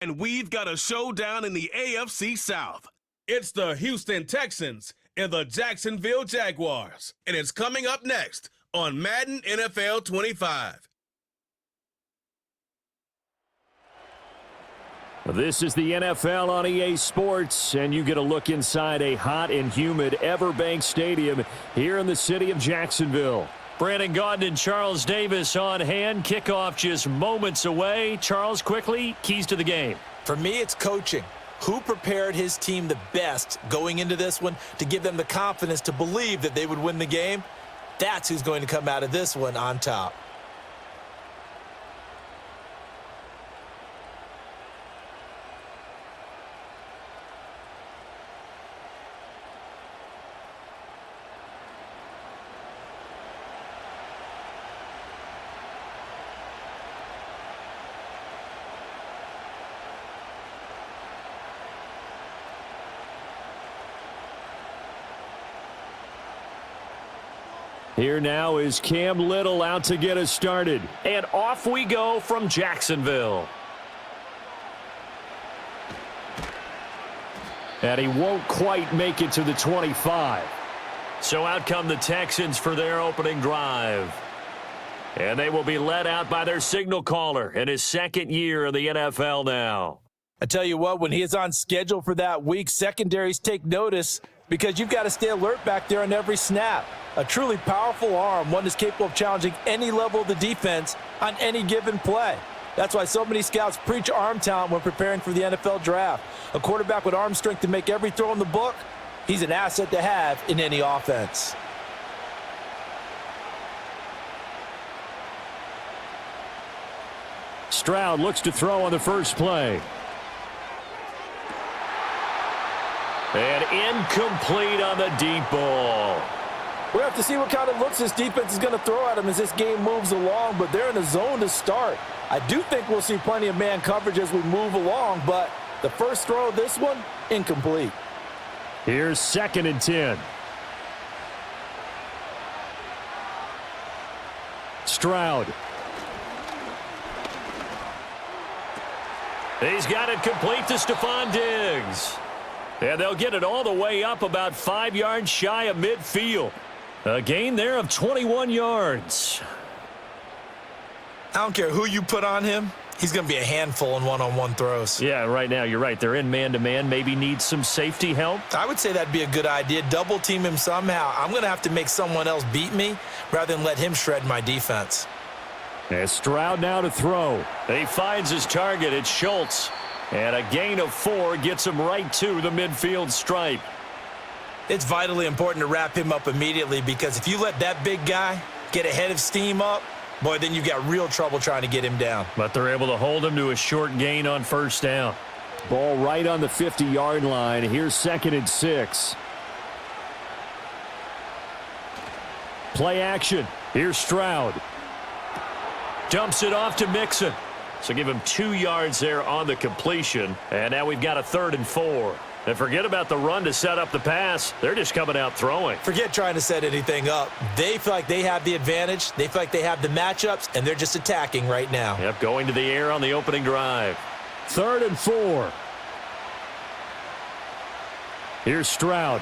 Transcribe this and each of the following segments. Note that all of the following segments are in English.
And we've got a showdown in the AFC South. It's the Houston Texans and the Jacksonville Jaguars. And it's coming up next on Madden NFL 25. This is the NFL on EA Sports, and you get a look inside a hot and humid Everbank Stadium here in the city of Jacksonville. Brandon Gaudin and Charles Davis on hand. Kickoff just moments away. Charles, quickly, keys to the game. For me, it's coaching. Who prepared his team the best going into this one to give them the confidence to believe that they would win the game? That's who's going to come out of this one on top. Here now is Cam Little out to get us started. And off we go from Jacksonville. And he won't quite make it to the 25. So out come the Texans for their opening drive. And they will be led out by their signal caller in his second year in the NFL now. I tell you what, when he is on schedule for that week, secondaries take notice because you've got to stay alert back there on every snap. A truly powerful arm, one that's capable of challenging any level of the defense on any given play. That's why so many scouts preach arm talent when preparing for the NFL draft. A quarterback with arm strength to make every throw in the book, he's an asset to have in any offense. Stroud looks to throw on the first play. And incomplete on the deep ball. We'll have to see what kind of looks this defense is going to throw at him as this game moves along, but they're in a zone to start. I do think we'll see plenty of man coverage as we move along, but the first throw of this one, incomplete. Here's 2nd and 10. Stroud. He's got it complete to Stephon Diggs. And they'll get it all the way up about 5 yards shy of midfield. A gain there of 21 yards. I don't care who you put on him. He's going to be a handful in one-on-one throws. Yeah, right now, you're right. They're in man-to-man. Maybe need some safety help. I would say that'd be a good idea. Double team him somehow. I'm going to have to make someone else beat me rather than let him shred my defense. And Stroud now to throw. He finds his target. It's Schultz. And a gain of 4 gets him right to the midfield stripe. It's vitally important to wrap him up immediately because if you let that big guy get ahead of steam up, boy, then you've got real trouble trying to get him down. But they're able to hold him to a short gain on first down. Ball right on the 50-yard line. Here's 2nd and 6. Play action. Here's Stroud. Dumps it off to Mixon. So give him 2 yards there on the completion. And now we've got a 3rd and 4. And forget about the run to set up the pass. They're just coming out throwing. Forget trying to set anything up. They feel like they have the advantage. They feel like they have the matchups, and they're just attacking right now. Yep, going to the air on the opening drive. 3rd and 4. Here's Stroud.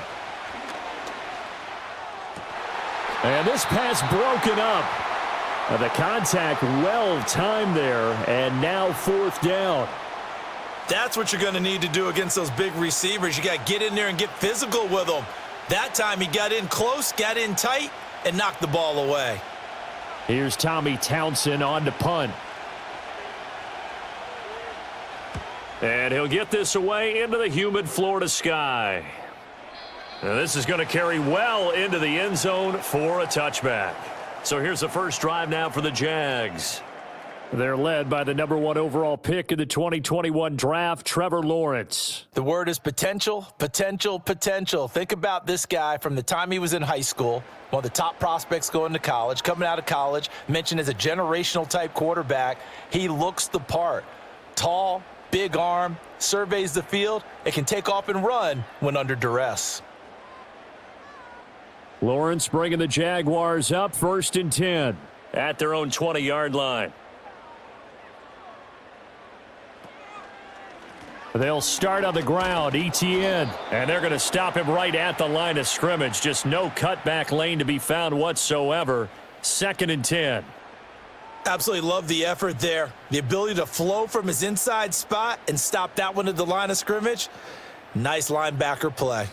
And this pass broken up. The contact well timed there, and now 4th down. That's what you're going to need to do against those big receivers. You got to get in there and get physical with them. That time he got in close, got in tight, and knocked the ball away. Here's Tommy Townsend on to punt. And he'll get this away into the humid Florida sky. Now this is going to carry well into the end zone for a touchback. So here's the first drive now for the Jags. They're led by the number 1 overall pick in the 2021 draft, Trevor Lawrence. The word is potential, potential, potential. Think about this guy from the time he was in high school, one of the top prospects going to college, coming out of college, mentioned as a generational type quarterback. He looks the part. Tall, big arm, surveys the field, and can take off and run when under duress. Lawrence bringing the Jaguars up 1st and 10 at their own 20-yard line. They'll start on the ground, ETN, and they're going to stop him right at the line of scrimmage. Just no cutback lane to be found whatsoever. 2nd and 10. Absolutely love the effort there. The ability to flow from his inside spot and stop that one at the line of scrimmage. Nice linebacker play.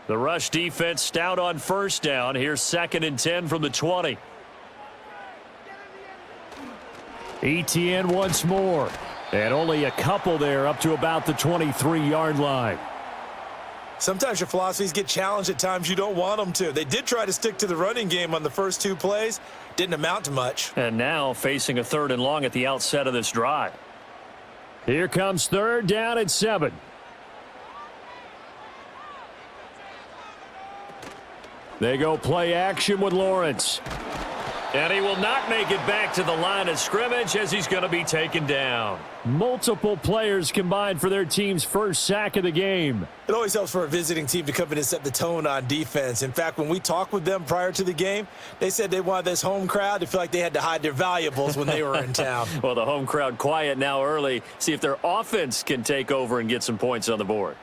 The rush defense stout on 1st down. Here's 2nd and 10 from the 20. ETN once more. And only a couple there up to about the 23-yard line. Sometimes your philosophies get challenged at times you don't want them to. They did try to stick to the running game on the first 2 plays. Didn't amount to much. And now facing a 3rd and long at the outset of this drive. Here comes 3rd down and 7. They go play action with Lawrence. And he will not make it back to the line of scrimmage as he's going to be taken down. Multiple players combined for their team's first sack of the game. It always helps for a visiting team to come in and set the tone on defense. In fact, when we talked with them prior to the game, they said they wanted this home crowd to feel like they had to hide their valuables when they were in town. Well, the home crowd quiet now early. See if their offense can take over and get some points on the board.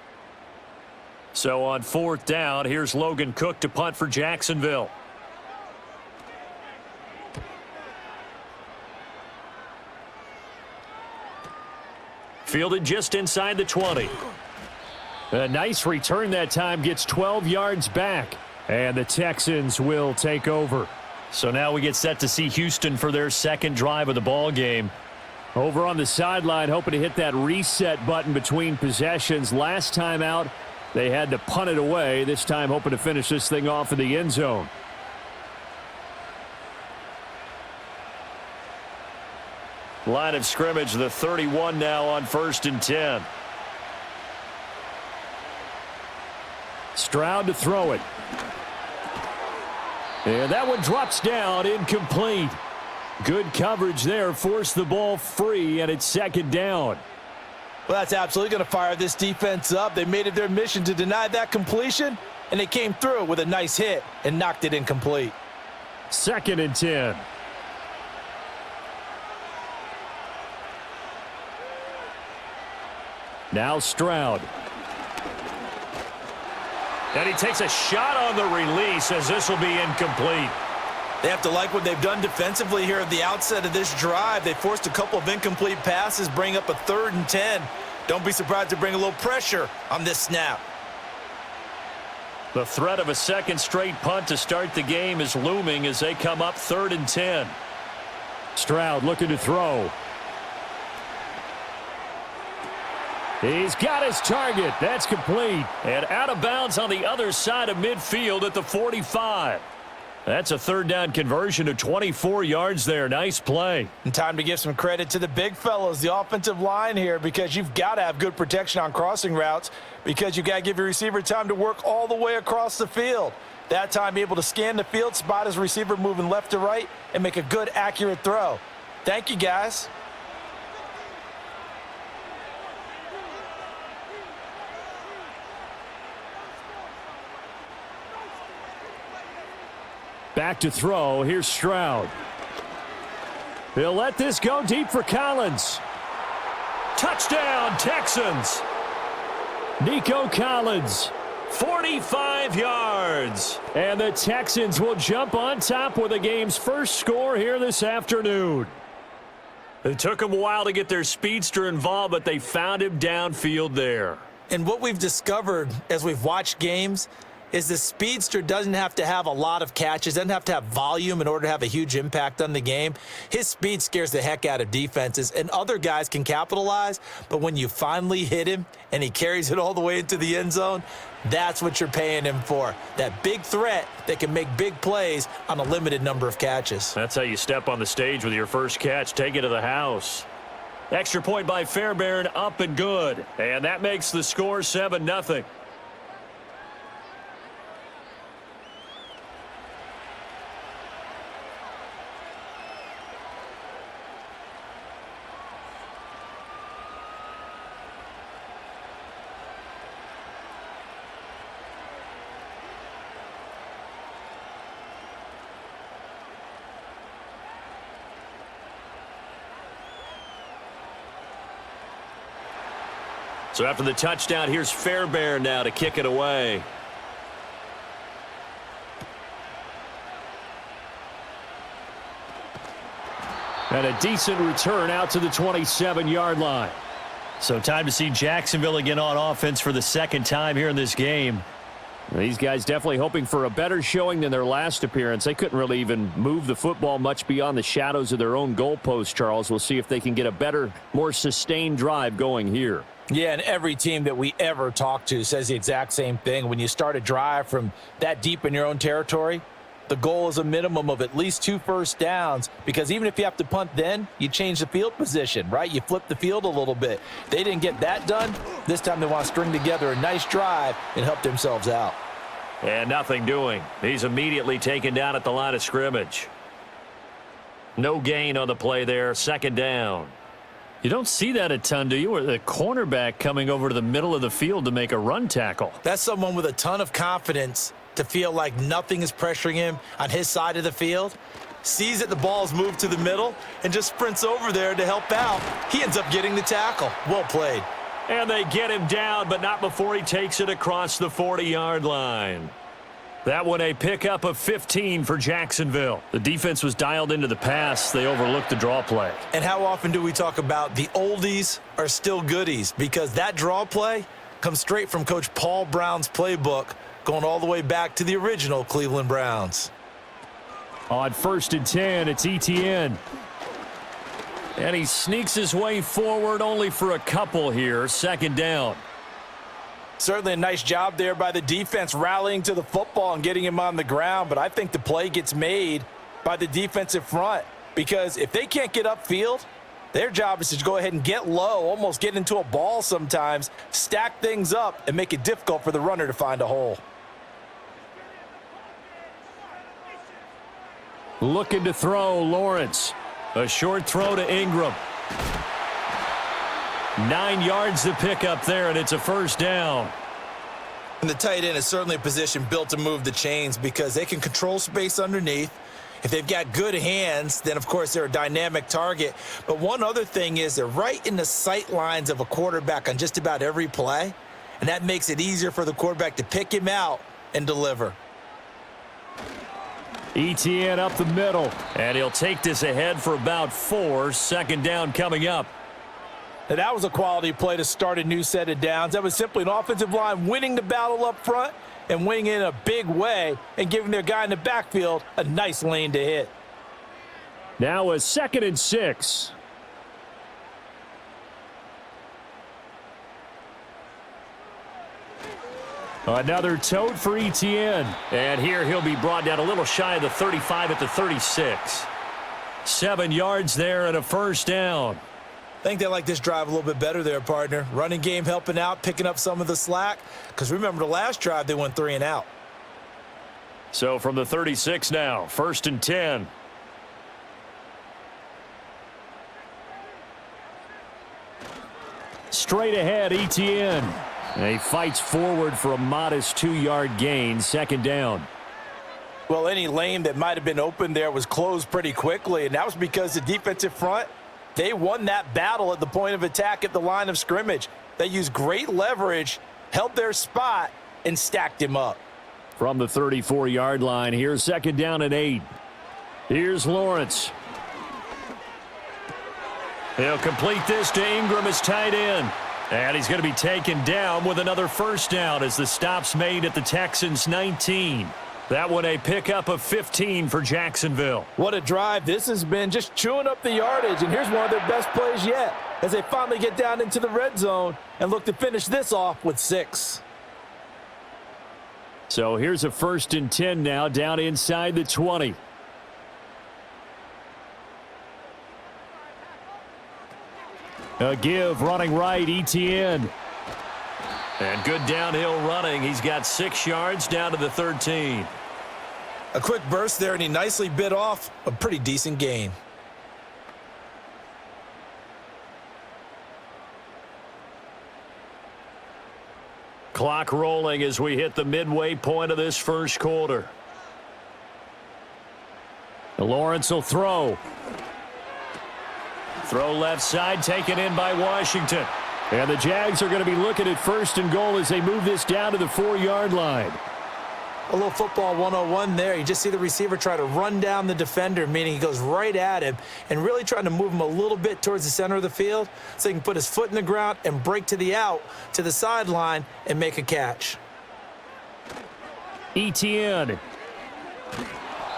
So on 4th down, here's Logan Cook to punt for Jacksonville. Fielded just inside the 20. A nice return that time, gets 12 yards back. And the Texans will take over. So now we get set to see Houston for their 2nd drive of the ball game. Over on the sideline, hoping to hit that reset button between possessions. Last time out, they had to punt it away. This time hoping to finish this thing off in the end zone. Line of scrimmage, the 31 now on 1st and 10. Stroud to throw it. And that one drops down, incomplete. Good coverage there, forced the ball free, and it's 2nd down. Well, that's absolutely going to fire this defense up. They made it their mission to deny that completion, and they came through with a nice hit and knocked it incomplete. 2nd and 10. Now Stroud. And he takes a shot on the release as this will be incomplete. They have to like what they've done defensively here at the outset of this drive. They forced a couple of incomplete passes, bring up a 3rd and 10. Don't be surprised to bring a little pressure on this snap. The threat of a 2nd straight punt to start the game is looming as they come up 3rd and 10. Stroud looking to throw. He's got his target. That's complete. And out of bounds on the other side of midfield at the 45. That's a 3rd down conversion of 24 yards there. Nice play. And time to give some credit to the big fellas, the offensive line here, because you've got to have good protection on crossing routes because you've got to give your receiver time to work all the way across the field. That time, be able to scan the field, spot his receiver moving left to right, and make a good, accurate throw. Thank you, guys. Back to throw. Here's Stroud. He'll let this go deep for Collins. Touchdown, Texans. Nico Collins, 45 yards. And the Texans will jump on top with the game's first score here this afternoon. It took them a while to get their speedster involved, but they found him downfield there. And what we've discovered as we've watched games is the speedster doesn't have to have a lot of catches, doesn't have to have volume in order to have a huge impact on the game. His speed scares the heck out of defenses, and other guys can capitalize, but when you finally hit him and he carries it all the way into the end zone, that's what you're paying him for. That big threat that can make big plays on a limited number of catches. That's how you step on the stage with your first catch. Take it to the house. Extra point by Fairbairn, up and good. And that makes the score 7-0. So after the touchdown, here's Fairbairn now to kick it away. And a decent return out to the 27-yard line. So time to see Jacksonville again on offense for the second time here in this game. These guys definitely hoping for a better showing than their last appearance. They couldn't really even move the football much beyond the shadows of their own goalpost, Charles. We'll see if they can get a better, more sustained drive going here. Yeah, and every team that we ever talk to says the exact same thing. When you start a drive from that deep in your own territory, the goal is a minimum of at least 2 first downs, because even if you have to punt then, you change the field position, right? You flip the field a little bit. They didn't get that done. This time they want to string together a nice drive and help themselves out. And nothing doing. He's immediately taken down at the line of scrimmage. No gain on the play there. Second down. You don't see that a ton, do you? Or the cornerback coming over to the middle of the field to make a run tackle. That's someone with a ton of confidence to feel like nothing is pressuring him on his side of the field. Sees that the ball's moved to the middle and just sprints over there to help out. He ends up getting the tackle. Well played. And they get him down, but not before he takes it across the 40-yard line. That one a pickup of 15 for Jacksonville. The defense was dialed into the pass. They overlooked the draw play. And how often do we talk about the oldies are still goodies? Because that draw play comes straight from Coach Paul Brown's playbook, going all the way back to the original Cleveland Browns. On 1st and 10, it's ETN. And he sneaks his way forward only for a couple here. Second down. Certainly a nice job there by the defense rallying to the football and getting him on the ground, but I think the play gets made by the defensive front, because if they can't get upfield, their job is to go ahead and get low, almost get into a ball sometimes, stack things up, and make it difficult for the runner to find a hole. Looking to throw, Lawrence. A short throw to Ingram. 9 yards to pick up there, and it's a first down. And the tight end is certainly a position built to move the chains, because they can control space underneath. If they've got good hands, then, of course, they're a dynamic target. But one other thing is they're right in the sight lines of a quarterback on just about every play, and that makes it easier for the quarterback to pick him out and deliver. ETN up the middle, and he'll take this ahead for about 4. Second down coming up. Now, that was a quality play to start a new set of downs. That was simply an offensive line winning the battle up front and winning in a big way and giving their guy in the backfield a nice lane to hit. Now a 2nd and 6. Another tote for ETN. And here he'll be brought down a little shy of the 35 at the 36. 7 yards there and a first down. I think they like this drive a little bit better there, partner. Running game helping out, picking up some of the slack. Because remember, the last drive, they went 3 and out. So from the 36 now, 1st and 10. Straight ahead, ETN. And he fights forward for a modest 2-yard gain. Second down. Well, any lane that might have been open there was closed pretty quickly, and that was because the defensive front, they won that battle at the point of attack at the line of scrimmage. They used great leverage, held their spot, and stacked him up. From the 34-yard line, here's 2nd down and 8. Here's Lawrence. He'll complete this to Ingram as tight end. And he's going to be taken down with another first down as the stop's made at the Texans' 19. That one a pickup of 15 for Jacksonville. What a drive this has been, just chewing up the yardage. And here's one of their best plays yet as they finally get down into the red zone and look to finish this off with 6. So here's a 1st and 10 now down inside the 20. A give running right, ETN. And good downhill running. He's got 6 yards down to the 13. A quick burst there, and he nicely bit off a pretty decent gain. Clock rolling as we hit the midway point of this first quarter. Lawrence will throw. Throw left side, taken in by Washington. And the Jags are going to be looking at 1st and goal as they move this down to the 4-yard line. A little football 101 there. You just see the receiver try to run down the defender, meaning he goes right at him and really trying to move him a little bit towards the center of the field so he can put his foot in the ground and break to the out, to the sideline, and make a catch. ETN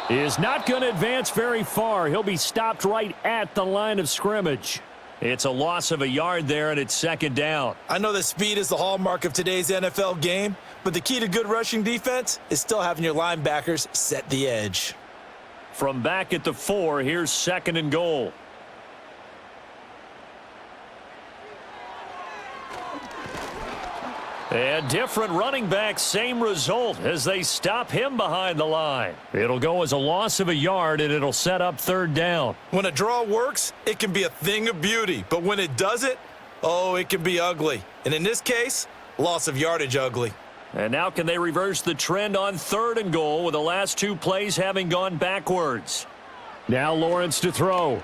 is not going to advance very far. He'll be stopped right at the line of scrimmage. It's a loss of a yard there, and it's 2nd down. I know that speed is the hallmark of today's NFL game, but the key to good rushing defense is still having your linebackers set the edge. From back at the 4, here's 2nd and goal. And different running back, same result as they stop him behind the line. It'll go as a loss of a yard, and it'll set up 3rd down. When a draw works, it can be a thing of beauty. But when it doesn't, oh, it can be ugly. And in this case, loss of yardage ugly. And now can they reverse the trend on 3rd and goal with the last 2 plays having gone backwards? Now Lawrence to throw.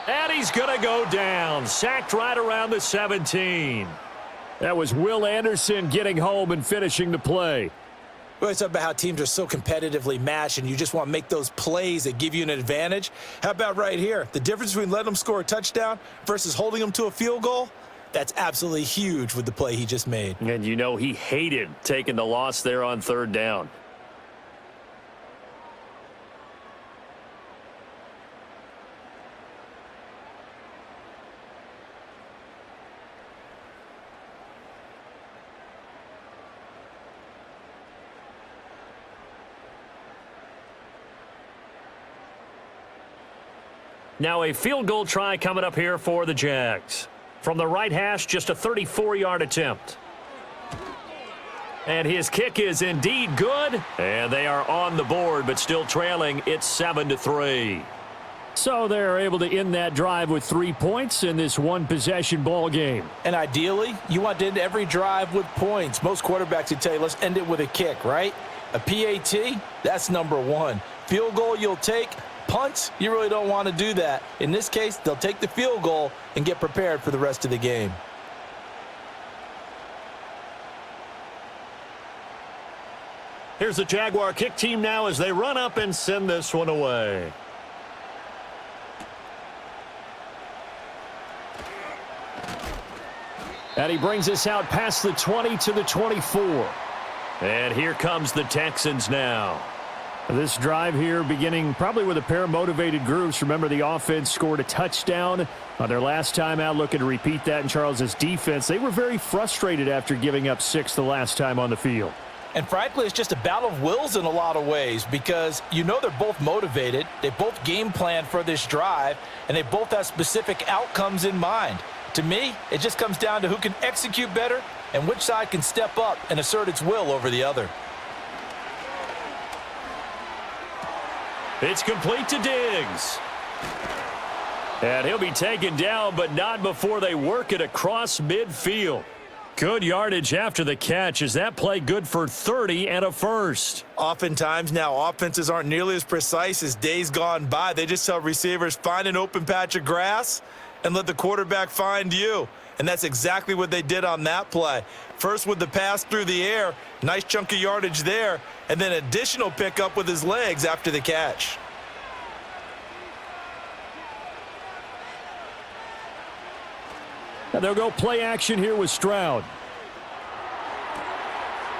And he's going to go down. Sacked right around the 17. That was Will Anderson getting home and finishing the play. We always talk about how teams are so competitively matched and you just want to make those plays that give you an advantage. How about right here? The difference between letting them score a touchdown versus holding them to a field goal? That's absolutely huge with the play he just made. And you know he hated taking the loss there on 3rd down. Now a field goal try coming up here for the Jags. From the right hash, just a 34-yard attempt. And his kick is indeed good. And they are on the board, but still trailing. It's 7-3. So they're able to end that drive with 3 points in this one-possession ball game. And ideally, you want to end every drive with points. Most quarterbacks would tell you, let's end it with a kick, right? A PAT, that's number 1. Field goal you'll take. Punts, you really don't want to do that. In this case, they'll take the field goal and get prepared for the rest of the game. Here's the Jaguar kick team now as they run up and send this one away. And he brings us out past the 20 to the 24. And here comes the Texans now. This drive here beginning probably with a pair of motivated groups. Remember, the offense scored a touchdown on their last time out, looking to repeat that in Charles's defense. They were very frustrated after giving up 6 the last time on the field. And frankly, it's just a battle of wills in a lot of ways because you know they're both motivated. They both game plan for this drive, and they both have specific outcomes in mind. To me, it just comes down to who can execute better and which side can step up and assert its will over the other. It's complete to Diggs. And he'll be taken down, but not before they work it across midfield. Good yardage after the catch. Is that play good for 30 and a first? Oftentimes now, offenses aren't nearly as precise as days gone by. They just tell receivers, find an open patch of grass and let the quarterback find you. And that's exactly what they did on that play. First with the pass through the air, nice chunk of yardage there, and then additional pickup with his legs after the catch. And they'll go play action here with Stroud.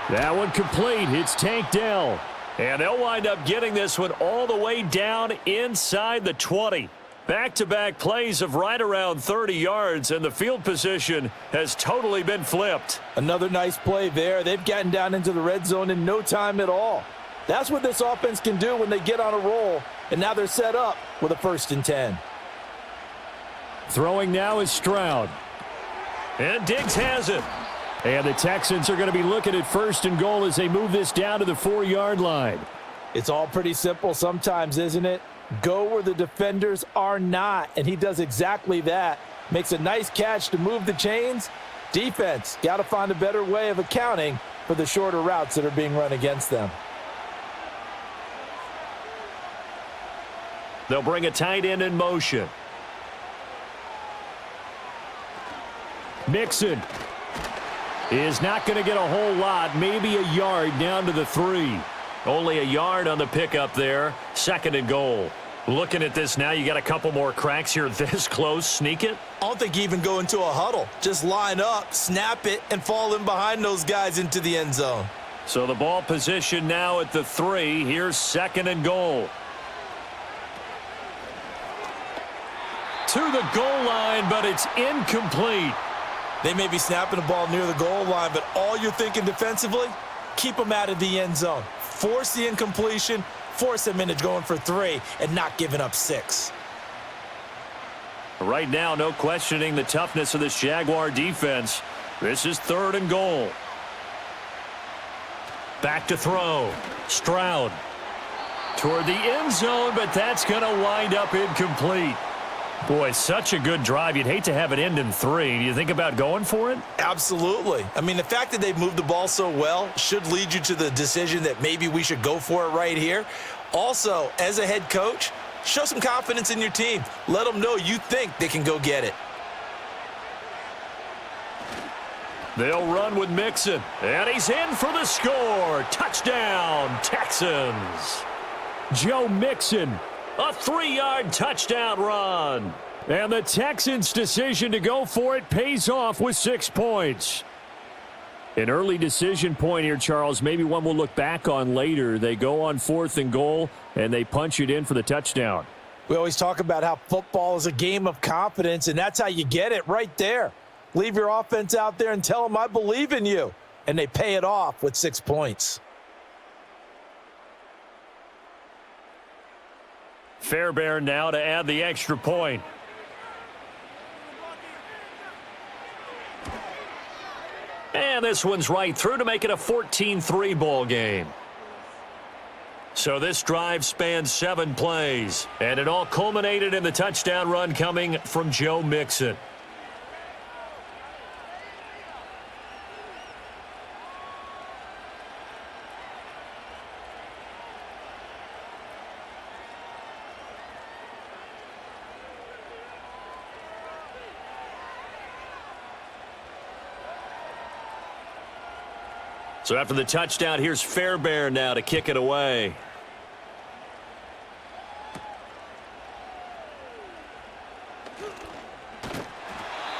That one complete. It's Tank Dell. And they'll wind up getting this one all the way down inside the 20. Back-to-back plays of right around 30 yards, and the field position has totally been flipped. Another nice play there. They've gotten down into the red zone in no time at all. That's what this offense can do when they get on a roll, and now they're set up with a 1st and 10. Throwing now is Stroud. And Diggs has it. And the Texans are going to be looking at 1st and goal as they move this down to the 4-yard line. It's all pretty simple sometimes, isn't it? Go where the defenders are not, and he does exactly that. Makes a nice catch to move the chains. Defense, got to find a better way of accounting for the shorter routes that are being run against them. They'll bring a tight end in motion. Mixon is not going to get a whole lot, maybe a yard down to the 3. Only a yard on the pickup there, 2nd and goal. Looking at this now, you got a couple more cracks here this close. Sneak it? I don't think you even go into a huddle. Just line up, snap it, and fall in behind those guys into the end zone. So the ball position now at the 3. Here's 2nd and goal. To the goal line, but it's incomplete. They may be snapping the ball near the goal line, but all you're thinking defensively, keep them out of the end zone. Force the incompletion, force them into going for 3, and not giving up 6. Right now, no questioning the toughness of this Jaguar defense. This is 3rd and goal. Back to throw. Stroud toward the end zone, but that's going to wind up incomplete. Boy, such a good drive. You'd hate to have it end in 3. Do you think about going for it? Absolutely. I mean, the fact that they've moved the ball so well should lead you to the decision that maybe we should go for it right here. Also, as a head coach, show some confidence in your team. Let them know you think they can go get it. They'll run with Mixon, and he's in for the score. Touchdown, Texans. Joe Mixon, a 3-yard touchdown run. And the Texans' decision to go for it pays off with 6 points. An early decision point here, Charles, maybe one we'll look back on later. They go on 4th and goal, and they punch it in for the touchdown. We always talk about how football is a game of confidence, and that's how you get it right there. Leave your offense out there and tell them, I believe in you. And they pay it off with 6 points. Fairbairn now to add the extra point. And this one's right through to make it a 14-3 ball game. So this drive spans 7 plays, and it all culminated in the touchdown run coming from Joe Mixon. So after the touchdown, here's Fairbairn now to kick it away.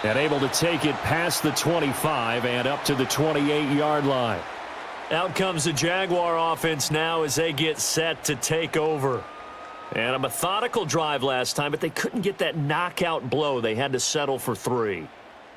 And able to take it past the 25 and up to the 28-yard line. Out comes the Jaguar offense now as they get set to take over. And a methodical drive last time, but they couldn't get that knockout blow. They had to settle for 3.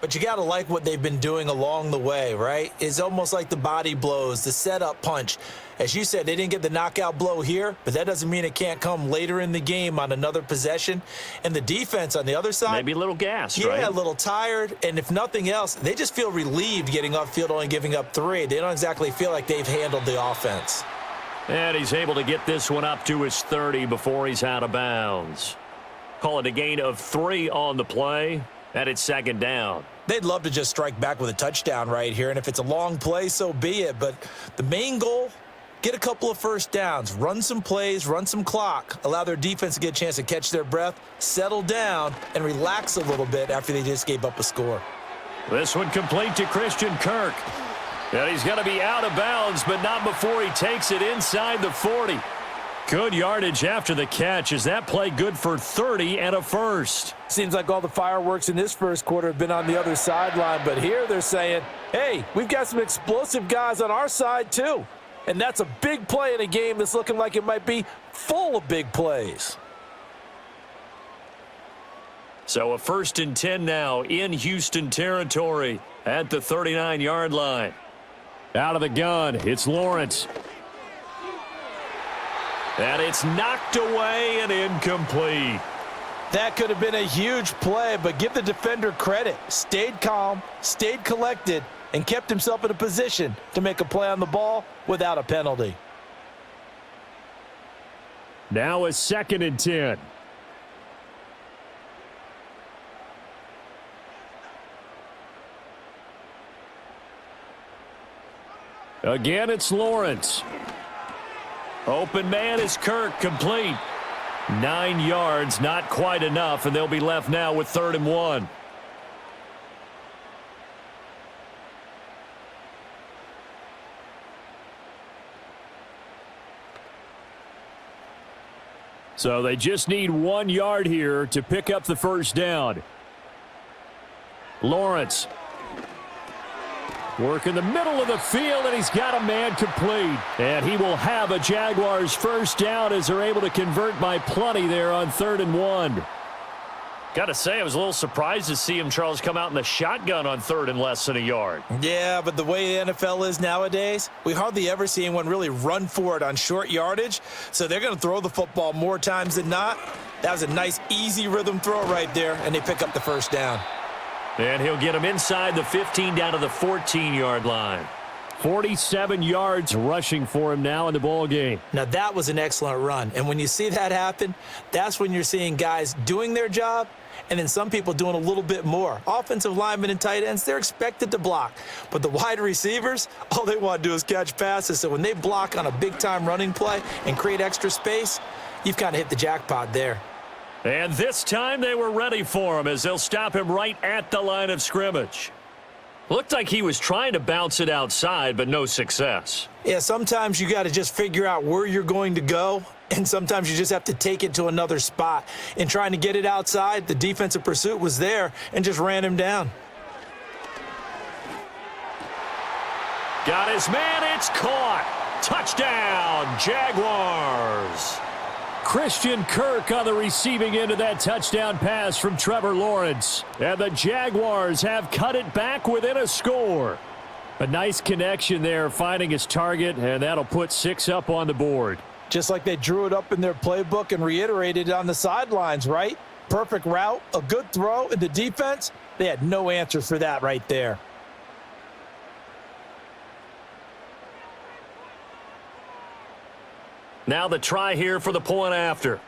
But you got to like what they've been doing along the way, right? It's almost like the body blows, the setup punch. As you said, they didn't get the knockout blow here, but that doesn't mean it can't come later in the game on another possession. And the defense on the other side, maybe a little gassed, right? Yeah, a little tired. And if nothing else, they just feel relieved getting upfield, only giving up 3. They don't exactly feel like they've handled the offense. And he's able to get this one up to his 30 before he's out of bounds. Call it a gain of 3 on the play, and it's 2nd down. They'd love to just strike back with a touchdown right here, and if it's a long play, so be it. But the main goal, get a couple of first downs, run some plays, run some clock, allow their defense to get a chance to catch their breath, settle down, and relax a little bit after they just gave up a score. This one complete to Christian Kirk. And he's going to be out of bounds, but not before he takes it inside the 40. Good yardage after the catch. Is that play good for 30 and a first? Seems like all the fireworks in this first quarter have been on the other sideline, but here they're saying, hey, we've got some explosive guys on our side too. And that's a big play in a game that's looking like it might be full of big plays. So a 1st and 10 now in Houston territory at the 39-yard line. Out of the gun, it's Lawrence. And it's knocked away and incomplete. That could have been a huge play, but give the defender credit. Stayed calm, stayed collected, and kept himself in a position to make a play on the ball without a penalty. Now a 2nd and 10. Again, it's Lawrence. Open man is Kirk, complete. 9 yards, not quite enough, and they'll be left now with 3rd and 1. So they just need 1 yard here to pick up the first down. Lawrence. Work in the middle of the field, and he's got a man complete. And he will have a Jaguars first down as they're able to convert by plenty there on 3rd and 1. Got to say, I was a little surprised to see him, Charles, come out in the shotgun on 3rd and less than a yard. Yeah, but the way the NFL is nowadays, we hardly ever see anyone really run for it on short yardage. So they're going to throw the football more times than not. That was a nice, easy rhythm throw right there, and they pick up the first down. And he'll get him inside the 15 down to the 14-yard line. 47 yards rushing for him now in the ball game. Now, that was an excellent run. And when you see that happen, that's when you're seeing guys doing their job and then some people doing a little bit more. Offensive linemen and tight ends, they're expected to block. But the wide receivers, all they want to do is catch passes. So when they block on a big-time running play and create extra space, you've kind of hit the jackpot there. And this time they were ready for him as they'll stop him right at the line of scrimmage. Looked like he was trying to bounce it outside, but no success. Yeah, sometimes you got to just figure out where you're going to go, and sometimes you just have to take it to another spot. In trying to get it outside, the defensive pursuit was there and just ran him down. Got his man, it's caught. Touchdown, Jaguars. Christian Kirk on the receiving end of that touchdown pass from Trevor Lawrence. And the Jaguars have cut it back within a score. A nice connection there, finding his target, and that'll put 6 up on the board. Just like they drew it up in their playbook and reiterated it on the sidelines, right? Perfect route, a good throw, and the defense, they had no answer for that right there. Now the try here for the point after.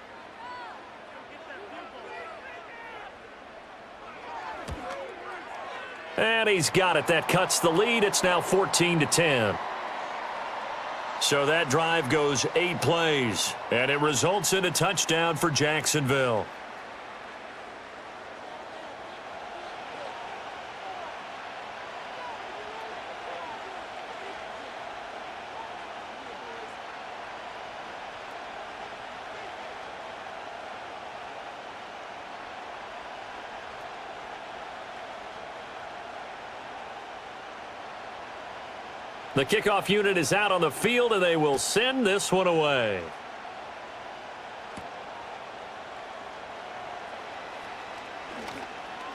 And he's got it. That cuts the lead. It's now 14-10. So that drive goes 8 plays, and it results in a touchdown for Jacksonville. The kickoff unit is out on the field, and they will send this one away.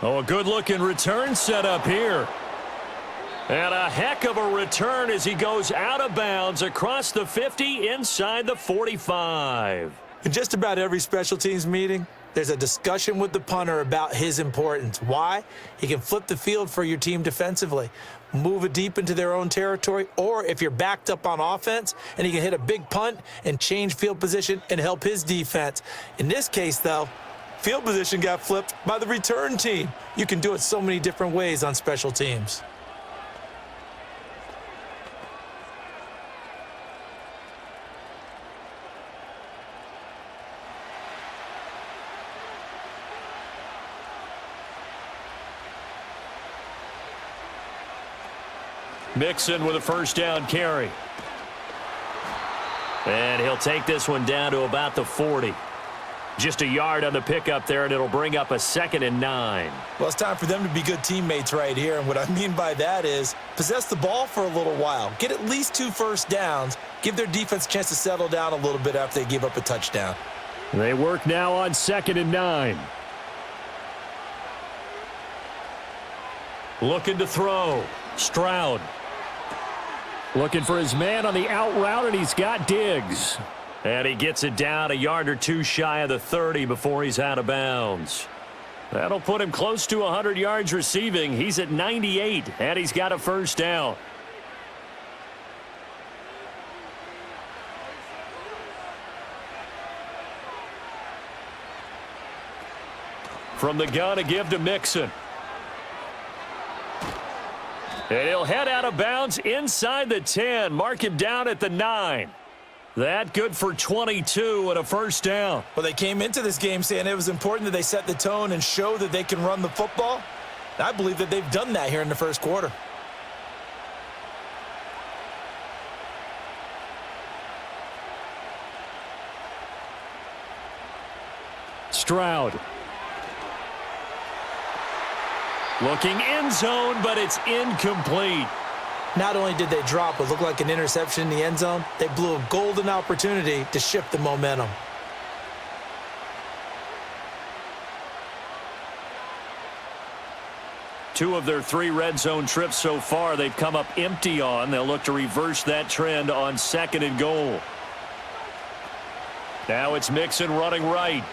Oh, a good-looking return set up here. And a heck of a return as he goes out of bounds across the 50 inside the 45. In just about every special teams meeting, there's a discussion with the punter about his importance. Why? He can flip the field for your team defensively, move it deep into their own territory, or if you're backed up on offense, and he can hit a big punt and change field position and help his defense. In this case, though, field position got flipped by the return team. You can do it so many different ways on special teams. Mixon with a first down carry. And he'll take this one down to about the 40. Just a yard on the pickup there, and it'll bring up a 2nd and 9. Well, it's time for them to be good teammates right here, and what I mean by that is possess the ball for a little while, get at least 2 first downs, give their defense a chance to settle down a little bit after they give up a touchdown. They work now on 2nd and 9. Looking to throw. Stroud. Looking for his man on the out route, and he's got Diggs. And he gets it down a yard or 2 shy of the 30 before he's out of bounds. That'll put him close to 100 yards receiving. He's at 98, and he's got a first down. From the gun, a give to Mixon. And he'll head out of bounds inside the 10. Mark him down at the 9. That good for 22 and a first down. Well, they came into this game saying it was important that they set the tone and show that they can run the football. And I believe that they've done that here in the first quarter. Stroud. Looking end zone, but it's incomplete. Not only did they drop what looked like an interception in the end zone, they blew a golden opportunity to shift the momentum. Two of their 3 red zone trips so far, they've come up empty on. They'll look to reverse that trend on 2nd and goal. Now it's Mixon running right.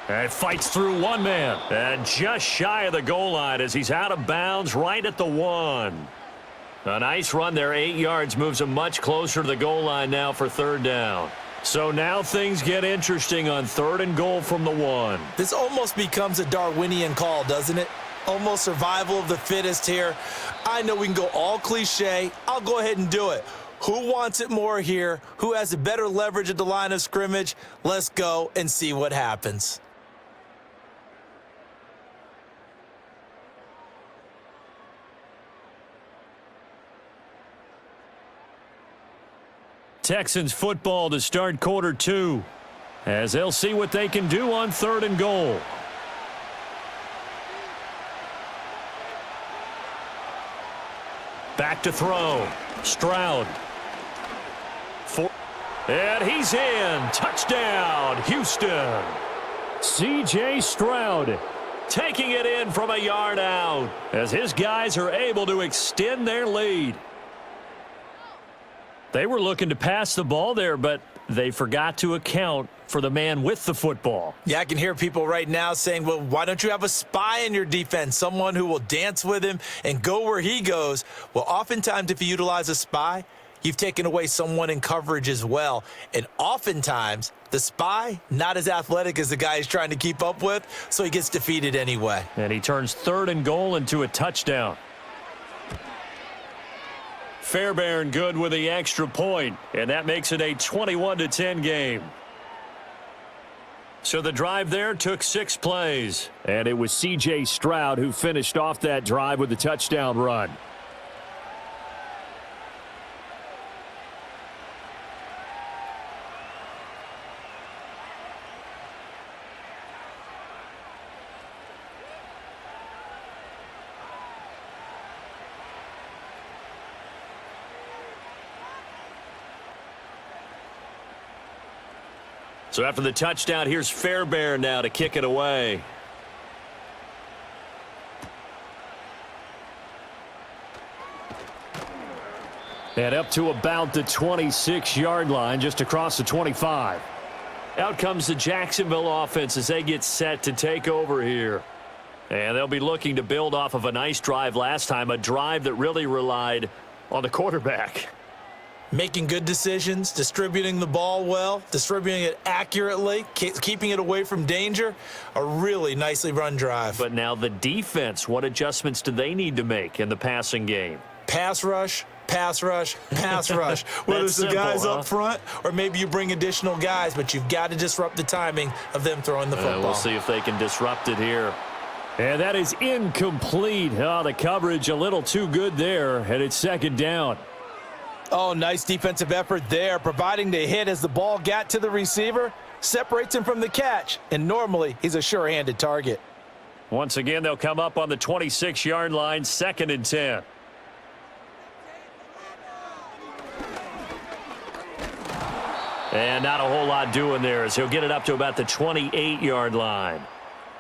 And fights through one man. And just shy of the goal line as he's out of bounds right at the 1. A nice run there, 8 yards, moves him much closer to the goal line now for 3rd down. So now things get interesting on 3rd and goal from the 1. This almost becomes a Darwinian call, doesn't it? Almost survival of the fittest here. I know we can go all cliche. I'll go ahead and do it. Who wants it more here? Who has a better leverage at the line of scrimmage? Let's go and see what happens. Texans football to start quarter 2 as they'll see what they can do on 3rd and goal. Back to throw. Stroud. And he's in. Touchdown, Houston. C.J. Stroud taking it in from a yard out as his guys are able to extend their lead. They were looking to pass the ball there, but they forgot to account for the man with the football. Yeah, I can hear people right now saying, well, why don't you have a spy in your defense, someone who will dance with him and go where he goes? Well, oftentimes if you utilize a spy, you've taken away someone in coverage as well. And oftentimes, the spy, not as athletic as the guy he's trying to keep up with, so he gets defeated anyway. And he turns 3rd and goal into a touchdown. Fairbairn good with the extra point, and that makes it a 21-10 game. So the drive there took 6 plays, and it was C.J. Stroud who finished off that drive with the touchdown run. So after the touchdown, here's Fairbairn now to kick it away. And up to about the 26-yard line, just across the 25. Out comes the Jacksonville offense as they get set to take over here. And they'll be looking to build off of a nice drive last time, a drive that really relied on the quarterback. Making good decisions, distributing the ball well, distributing it accurately, keeping it away from danger. A really nicely run drive. But now the defense, what adjustments do they need to make in the passing game? Pass rush, pass rush, pass rush. Whether it's the guys up front or maybe you bring additional guys, but you've got to disrupt the timing of them throwing the football. We'll see if they can disrupt it here. And that is incomplete. Oh, the coverage a little too good there, and it's 2nd down. Oh, nice defensive effort there, providing the hit as the ball got to the receiver, separates him from the catch, and normally he's a sure-handed target. Once again, they'll come up on the 26-yard line, 2nd and 10. And not a whole lot doing there as he'll get it up to about the 28-yard line.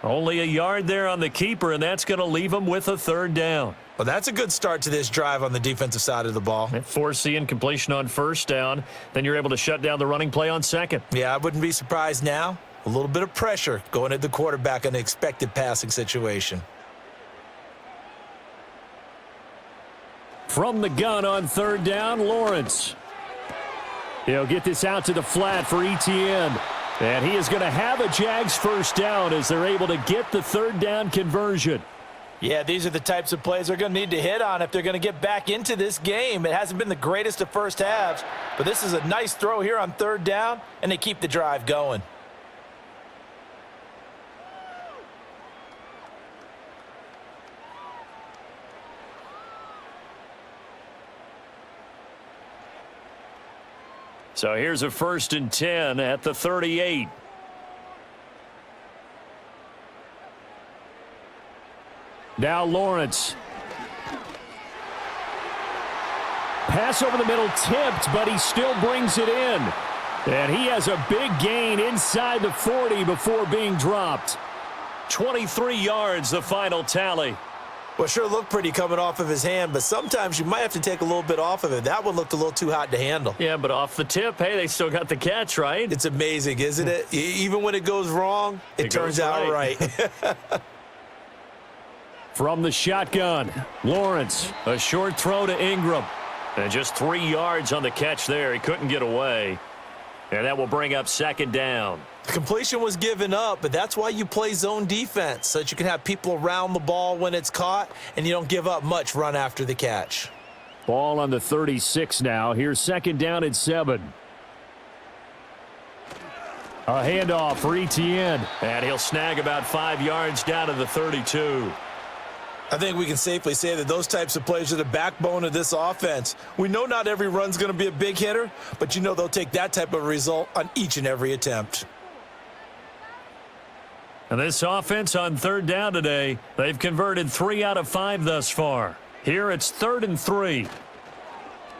Only a yard there on the keeper, and that's going to leave him with a 3rd down. Well, that's a good start to this drive on the defensive side of the ball. Force the incompletion on 1st down. Then you're able to shut down the running play on 2nd. Yeah, I wouldn't be surprised now. A little bit of pressure going at the quarterback in an expected passing situation. From the gun on 3rd down, Lawrence. He'll get this out to the flat for Etienne. And he is going to have a Jags 1st down as they're able to get the 3rd down conversion. Yeah, these are the types of plays they're going to need to hit on if they're going to get back into this game. It hasn't been the greatest of first halves, but this is a nice throw here on 3rd down, and they keep the drive going. So here's a 1st and 10 at the 38. Now Lawrence. Pass over the middle tipped, but he still brings it in. And he has a big gain inside the 40 before being dropped. 23 yards, the final tally. Well, sure looked pretty coming off of his hand, but sometimes you might have to take a little bit off of it. That one looked a little too hot to handle. Yeah, but off the tip, hey, they still got the catch, right? It's amazing, isn't it? Even when it goes wrong, it turns out right. From the shotgun, Lawrence, a short throw to Ingram. And just 3 yards on the catch there. He couldn't get away. And that will bring up second down. The completion was given up, but that's why you play zone defense, so that you can have people around the ball when it's caught, and you don't give up much run after the catch. Ball on the 36 now. Here's second down and 7. A handoff for Etienne. And he'll snag about 5 yards down to the 32. I think we can safely say that those types of plays are the backbone of this offense. We know not every run's going to be a big hitter, but you know they'll take that type of result on each and every attempt. And this offense on third down today, they've converted 3 out of 5 thus far. Here it's 3rd and 3.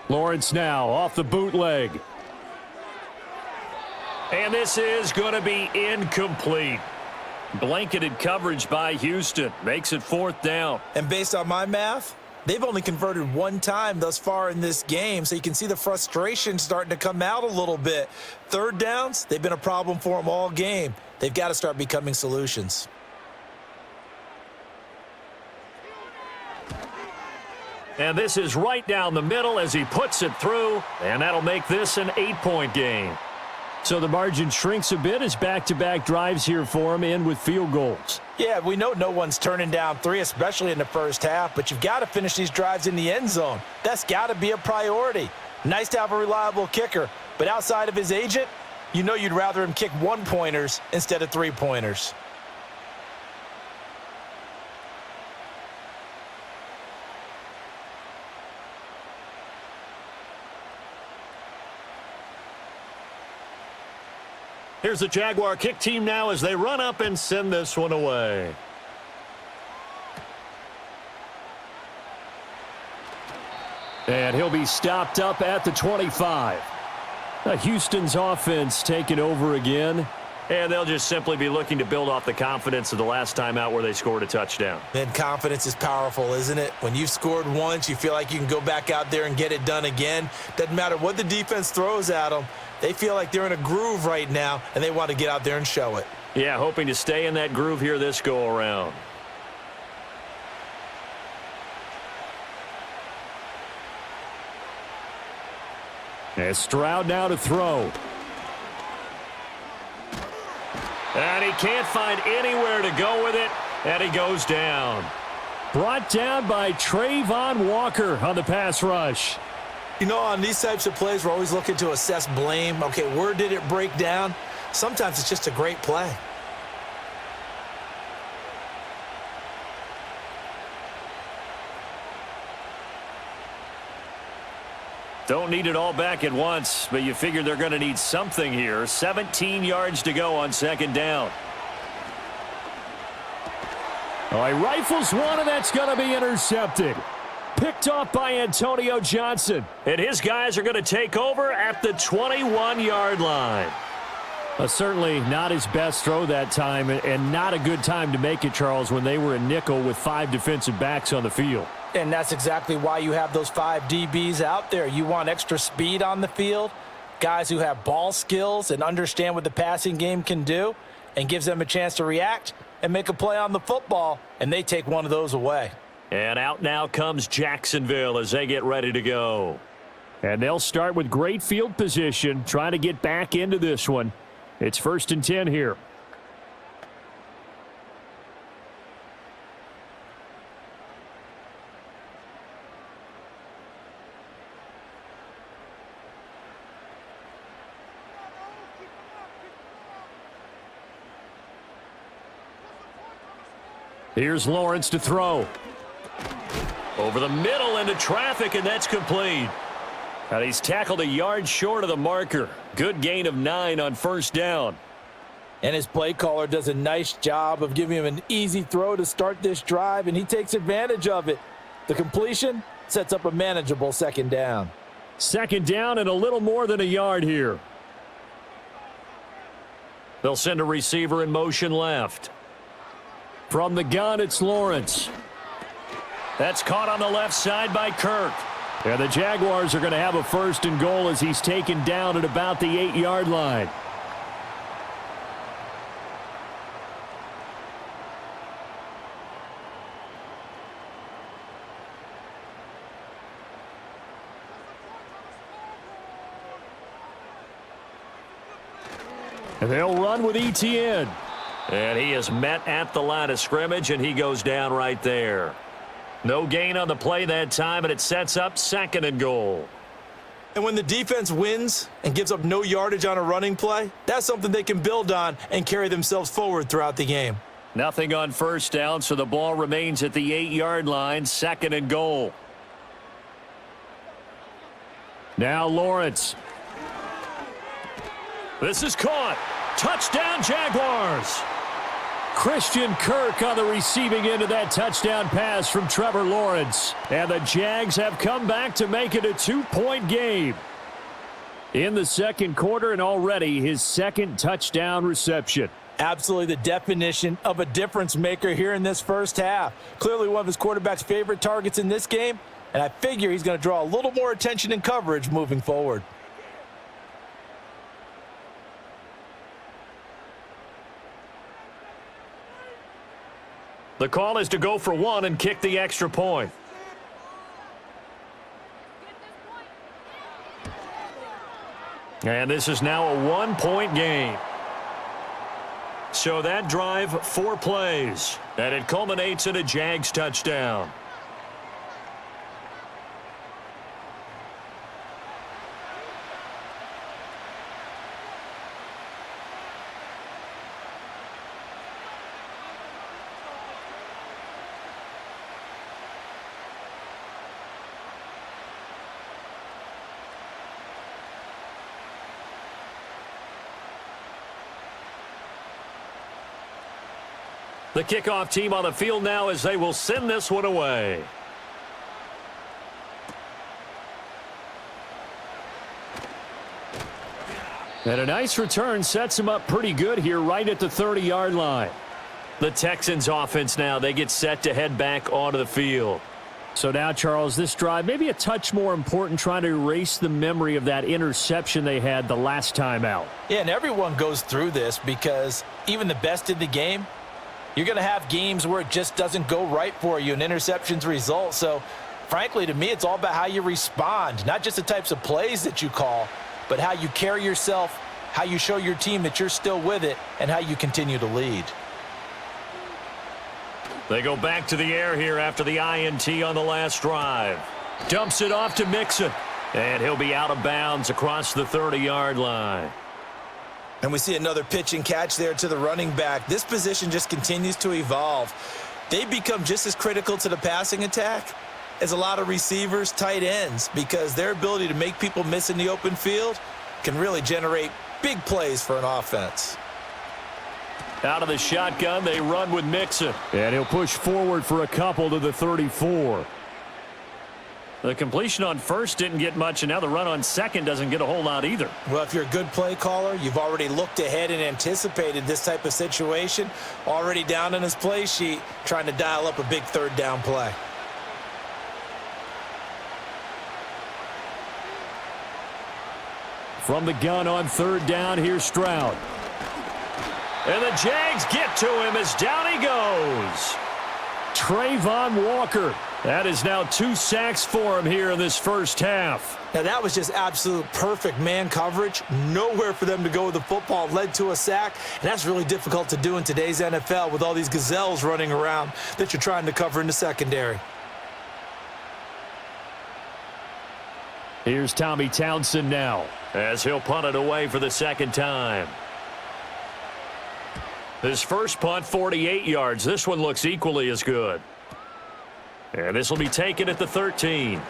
Lawrence now off the bootleg. And this is going to be incomplete. Blanketed coverage by Houston. Makes it 4th down. And based on my math, they've only converted 1 time thus far in this game, so you can see the frustration starting to come out a little bit. Third downs, they've been a problem for them all game. They've got to start becoming solutions. And this is right down the middle as he puts it through, and that'll make this an 8-point game. So the margin shrinks a bit as back-to-back drives here for him, in with field goals. Yeah, we know no one's turning down 3, especially in the first half, but you've got to finish these drives in the end zone. That's got to be a priority. Nice to have a reliable kicker, but outside of his agent, you know you'd rather him kick 1-pointers instead of 3-pointers. Here's the Jaguar kick team now as they run up and send this one away. And he'll be stopped up at the 25. Houston's offense taking over again. And they'll just simply be looking to build off the confidence of the last time out where they scored a touchdown. And confidence is powerful, isn't it? When you've scored once, you feel like you can go back out there and get it done again. Doesn't matter what the defense throws at them. They feel like they're in a groove right now, and they want to get out there and show it. Yeah, hoping to stay in that groove here this go-around. And Stroud now to throw. And he can't find anywhere to go with it, and he goes down. Brought down by Trayvon Walker on the pass rush. You know, on these types of plays, we're always looking to assess blame. Okay, where did it break down? Sometimes it's just a great play. Don't need it all back at once, but you figure they're going to need something here. 17 yards to go on second down. Oh, he rifles one, and that's going to be intercepted. Picked off by Antonio Johnson. And his guys are going to take over at the 21-yard line. Certainly not his best throw that time, and not a good time to make it, Charles, when they were in nickel with 5 defensive backs on the field. And that's exactly why you have those 5 DBs out there. You want extra speed on the field, guys who have ball skills and understand what the passing game can do, and gives them a chance to react and make a play on the football, and they take one of those away. And out now comes Jacksonville as they get ready to go. And they'll start with great field position, trying to get back into this one. It's 1st and 10 here. Here's Lawrence to throw. Over the middle into traffic, and that's complete. And he's tackled a yard short of the marker. Good gain of 9 on first down. And his play caller does a nice job of giving him an easy throw to start this drive, and he takes advantage of it. The completion sets up a manageable second down. Second down and a little more than a yard here. They'll send a receiver in motion left. From the gun, it's Lawrence. That's caught on the left side by Kirk. And the Jaguars are going to have a first and goal as he's taken down at about the 8-yard line. And they'll run with ETN. And he is met at the line of scrimmage, and he goes down right there. No gain on the play that time, and it sets up second and goal. And when the defense wins and gives up no yardage on a running play, that's something they can build on and carry themselves forward throughout the game. Nothing on first down, so the ball remains at the 8-yard line, second and goal. Now Lawrence. This is caught. Touchdown, Jaguars. Christian Kirk on the receiving end of that touchdown pass from Trevor Lawrence. And the Jags have come back to make it a 2-point game. In the second quarter, and already his second touchdown reception. Absolutely the definition of a difference maker here in this first half. Clearly one of his quarterback's favorite targets in this game, and I figure he's going to draw a little more attention and coverage moving forward. The call is to go for one and kick the extra point. And this is now a 1-point game. So that drive, 4 plays, and it culminates in a Jags touchdown. The kickoff team on the field now as they will send this one away. And a nice return sets him up pretty good here right at the 30-yard line. The Texans offense now, they get set to head back onto the field. So now, Charles, this drive maybe a touch more important, trying to erase the memory of that interception they had the last time out. Yeah, and everyone goes through this because even the best in the game, you're going to have games where it just doesn't go right for you and interceptions result. So, frankly, to me, it's all about how you respond, not just the types of plays that you call, but how you carry yourself, how you show your team that you're still with it, and how you continue to lead. They go back to the air here after the INT on the last drive. Dumps it off to Mixon, and he'll be out of bounds across the 30-yard line. And we see another pitch and catch there to the running back. This position just continues to evolve. They become just as critical to the passing attack as a lot of receivers, tight ends, because their ability to make people miss in the open field can really generate big plays for an offense. Out of the shotgun, they run with Mixon. And he'll push forward for a couple to the 34. The completion on first didn't get much, and now the run on second doesn't get a whole lot either. Well, if you're a good play caller, you've already looked ahead and anticipated this type of situation, already down on his play sheet, trying to dial up a big third down play. From the gun on third down, here's Stroud. And the Jags get to him as down he goes. Trayvon Walker. That is now 2 sacks for him here in this first half. Now, that was just absolute perfect man coverage. Nowhere for them to go with the football. Led to a sack, and that's really difficult to do in today's NFL with all these gazelles running around that you're trying to cover in the secondary. Here's Tommy Townsend now as he'll punt it away for the second time. His first punt, 48 yards. This one looks equally as good. And this will be taken at the 13.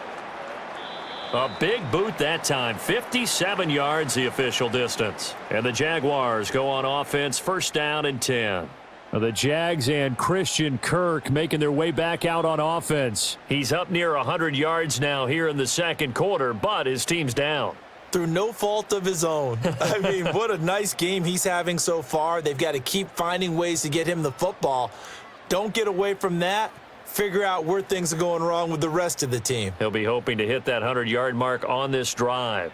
A big boot that time. 57 yards the official distance. And the Jaguars go on offense, first down and 10. The Jags and Christian Kirk making their way back out on offense. He's up near 100 yards now here in the second quarter, but his team's down. Through no fault of his own. I mean, what a nice game he's having so far. They've got to keep finding ways to get him the football. Don't get away from that. Figure out where things are going wrong with the rest of the team. He'll be hoping to hit that 100-yard mark on this drive.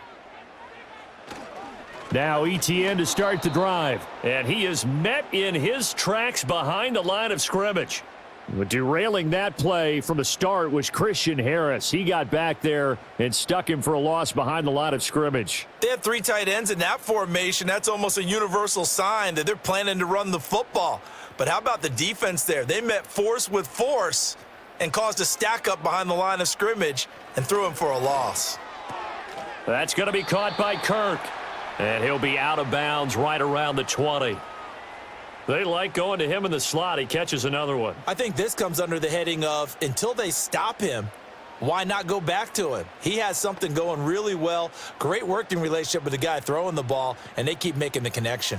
Now ETN to start the drive. And he is met in his tracks behind the line of scrimmage. Derailing that play from the start was Christian Harris. He got back there and stuck him for a loss behind the line of scrimmage. They have 3 tight ends in that formation. That's almost a universal sign that they're planning to run the football. But how about the defense there? They met force with force and caused a stack up behind the line of scrimmage and threw him for a loss. That's going to be caught by Kirk. And he'll be out of bounds right around the 20. They like going to him in the slot. He catches another one. I think this comes under the heading of until they stop him, why not go back to him? He has something going really well. Great working relationship with the guy throwing the ball, and they keep making the connection.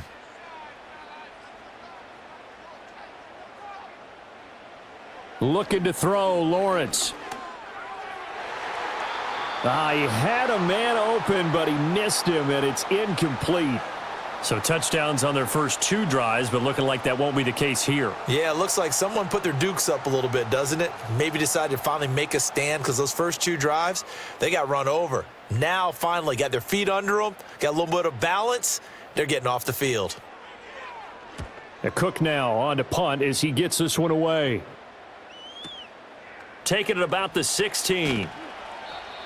Looking to throw, Lawrence. He had a man open, but he missed him, and it's incomplete. So touchdowns on their first 2 drives, but looking like that won't be the case here. Yeah, it looks like someone put their dukes up a little bit, doesn't it? Maybe decided to finally make a stand because those first 2 drives, they got run over. Now, finally, got their feet under them, got a little bit of balance. They're getting off the field. Cook now on to punt as he gets this one away. Taking it about the 16.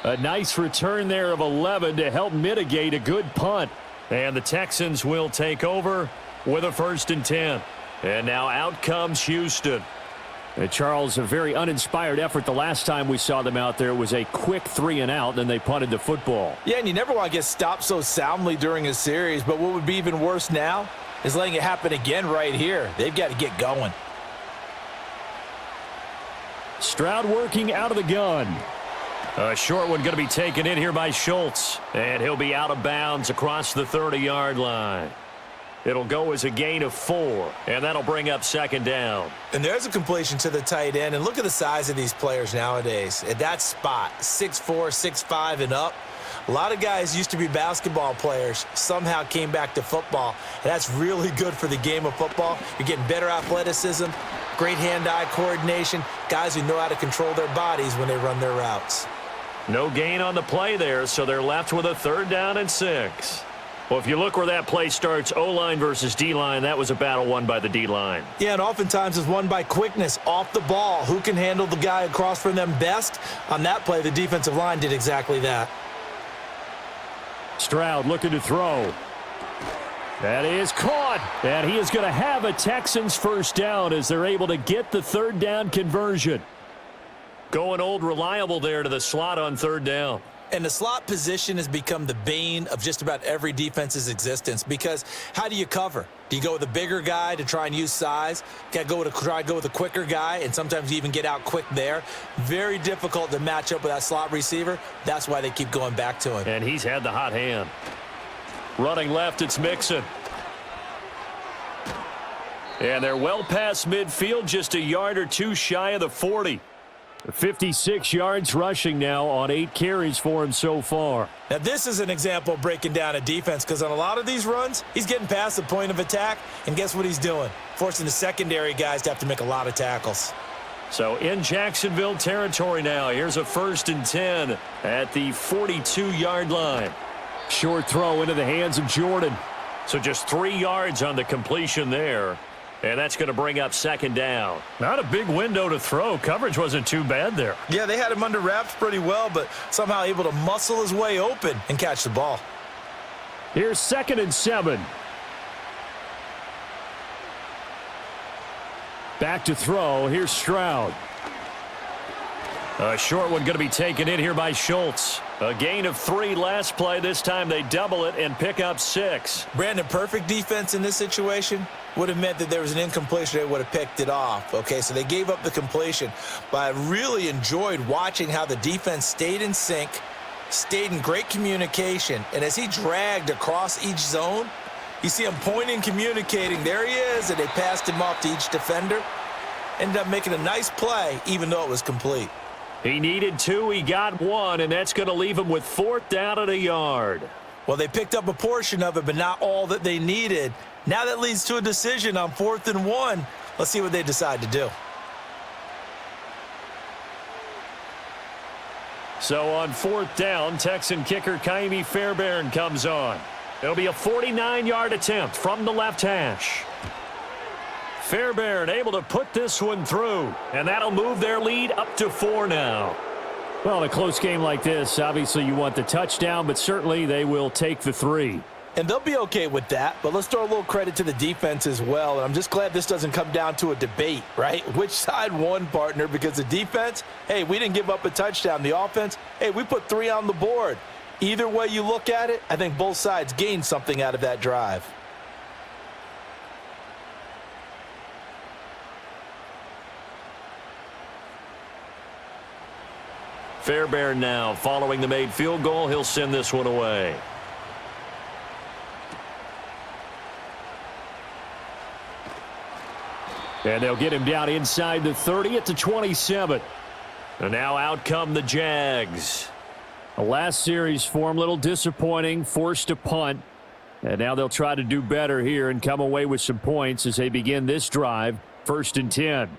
A nice return there of 11 to help mitigate a good punt. And the Texans will take over with a 1st and 10. And now out comes Houston. Charles, a very uninspired effort the last time we saw them out there. It was a quick 3 and out, and then they punted the football. Yeah, and you never want to get stopped so soundly during a series, but what would be even worse now is letting it happen again right here. They've got to get going. Stroud working out of the gun. A short one going to be taken in here by Schultz. And he'll be out of bounds across the 30-yard line. It'll go as a gain of 4. And that'll bring up 2nd down. And there's a completion to the tight end. And look at the size of these players nowadays. At that spot, 6'4", 6'5", and up. A lot of guys used to be basketball players, somehow came back to football. And that's really good for the game of football. You're getting better athleticism, great hand-eye coordination, guys who know how to control their bodies when they run their routes. No gain on the play there, so they're left with a 3rd down and 6. Well, if you look where that play starts, O-line versus D-line, that was a battle won by the D-line. Yeah, and oftentimes it's won by quickness off the ball. Who can handle the guy across from them best? On that play, the defensive line did exactly that. Stroud looking to throw. That is caught. And he is going to have a Texans 1st down as they're able to get the 3rd down conversion. Going old reliable there to the slot on 3rd down. And the slot position has become the bane of just about every defense's existence because how do you cover? Do you go with a bigger guy to try and use size? Got to try to go with a quicker guy, and sometimes you even get out quick there. Very difficult to match up with that slot receiver. That's why they keep going back to him. And he's had the hot hand. Running left, it's Mixon. And they're well past midfield, just a yard or 2 shy of the 40. 56 yards rushing now on 8 carries for him so far. Now, this is an example of breaking down a defense because on a lot of these runs, he's getting past the point of attack, and guess what he's doing? Forcing the secondary guys to have to make a lot of tackles. So in Jacksonville territory now, here's a 1st and 10 at the 42-yard line. Short throw into the hands of Jordan. So just 3 yards on the completion there. And that's going to bring up 2nd down. Not a big window to throw. Coverage wasn't too bad there. Yeah, they had him under wraps pretty well, but somehow able to muscle his way open and catch the ball. Here's 2nd and 7. Back to throw. Here's Stroud. A short one going to be taken in here by Schultz. A gain of 3 last play. This time they double it and pick up 6. Brandon, perfect defense in this situation would have meant that there was an incompletion. They would have picked it off. Okay, so they gave up the completion. But I really enjoyed watching how the defense stayed in sync stayed in great communication, and as he dragged across each zone, you see him pointing, communicating. There he is, and they passed him off to each defender. Ended up making a nice play, even though it was complete. He needed 2, he got 1, and that's going to leave him with 4th down and a yard. Well, they picked up a portion of it, but not all that they needed. Now that leads to a decision on 4th and 1. Let's see what they decide to do. So on 4th down, Texan kicker Kaimi Fairbairn comes on. It'll be a 49-yard attempt from the left hash. Fairbairn able to put this one through, and that'll move their lead up to 4 now. Well, in a close game like this, obviously you want the touchdown, but certainly they will take the 3. And they'll be okay with that, but let's throw a little credit to the defense as well. And I'm just glad this doesn't come down to a debate, right? Which side won, partner? Because the defense, hey, we didn't give up a touchdown. The offense, hey, we put 3 on the board. Either way you look at it, I think both sides gained something out of that drive. Fairbairn now following the made field goal. He'll send this one away. And they'll get him down inside the 30 at the 27. And now out come the Jags. The last series for him, a little disappointing, forced to punt. And now they'll try to do better here and come away with some points as they begin this drive, 1st and 10.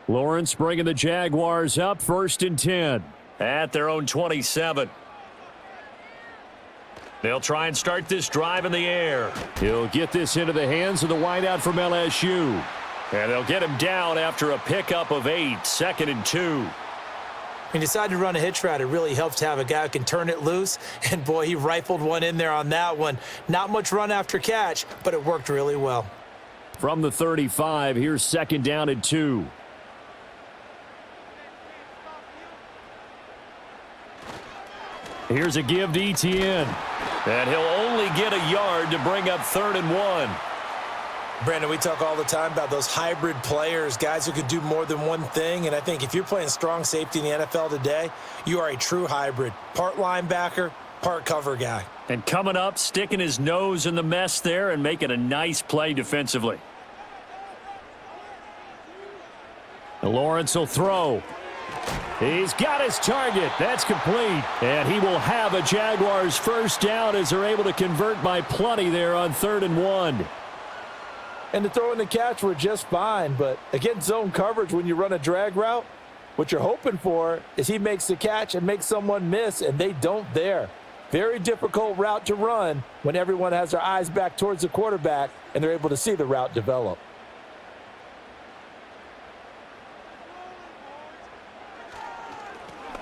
Lawrence bringing the Jaguars up, 1st and 10. At their own 27. They'll try and start this drive in the air. He'll get this into the hands of the wideout from LSU. And they'll get him down after a pickup of 8, 2nd and 2. He decided to run a hitch route. It really helps to have a guy who can turn it loose. And, boy, he rifled one in there on that one. Not much run after catch, but it worked really well. From the 35, here's 2nd down and 2. Here's a give to ETN. And he'll only get a yard to bring up 3rd and 1. Brandon, we talk all the time about those hybrid players, guys who could do more than one thing. And I think if you're playing strong safety in the NFL today, you are a true hybrid. Part linebacker, part cover guy. And coming up, sticking his nose in the mess there and making a nice play defensively. Lawrence will throw. He's got his target. That's complete. And he will have a Jaguars 1st down as they're able to convert by plenty there on 3rd and 1. And the throw and the catch were just fine. But against zone coverage, when you run a drag route, what you're hoping for is he makes the catch and makes someone miss, and they don't there. Very difficult route to run when everyone has their eyes back towards the quarterback and they're able to see the route develop.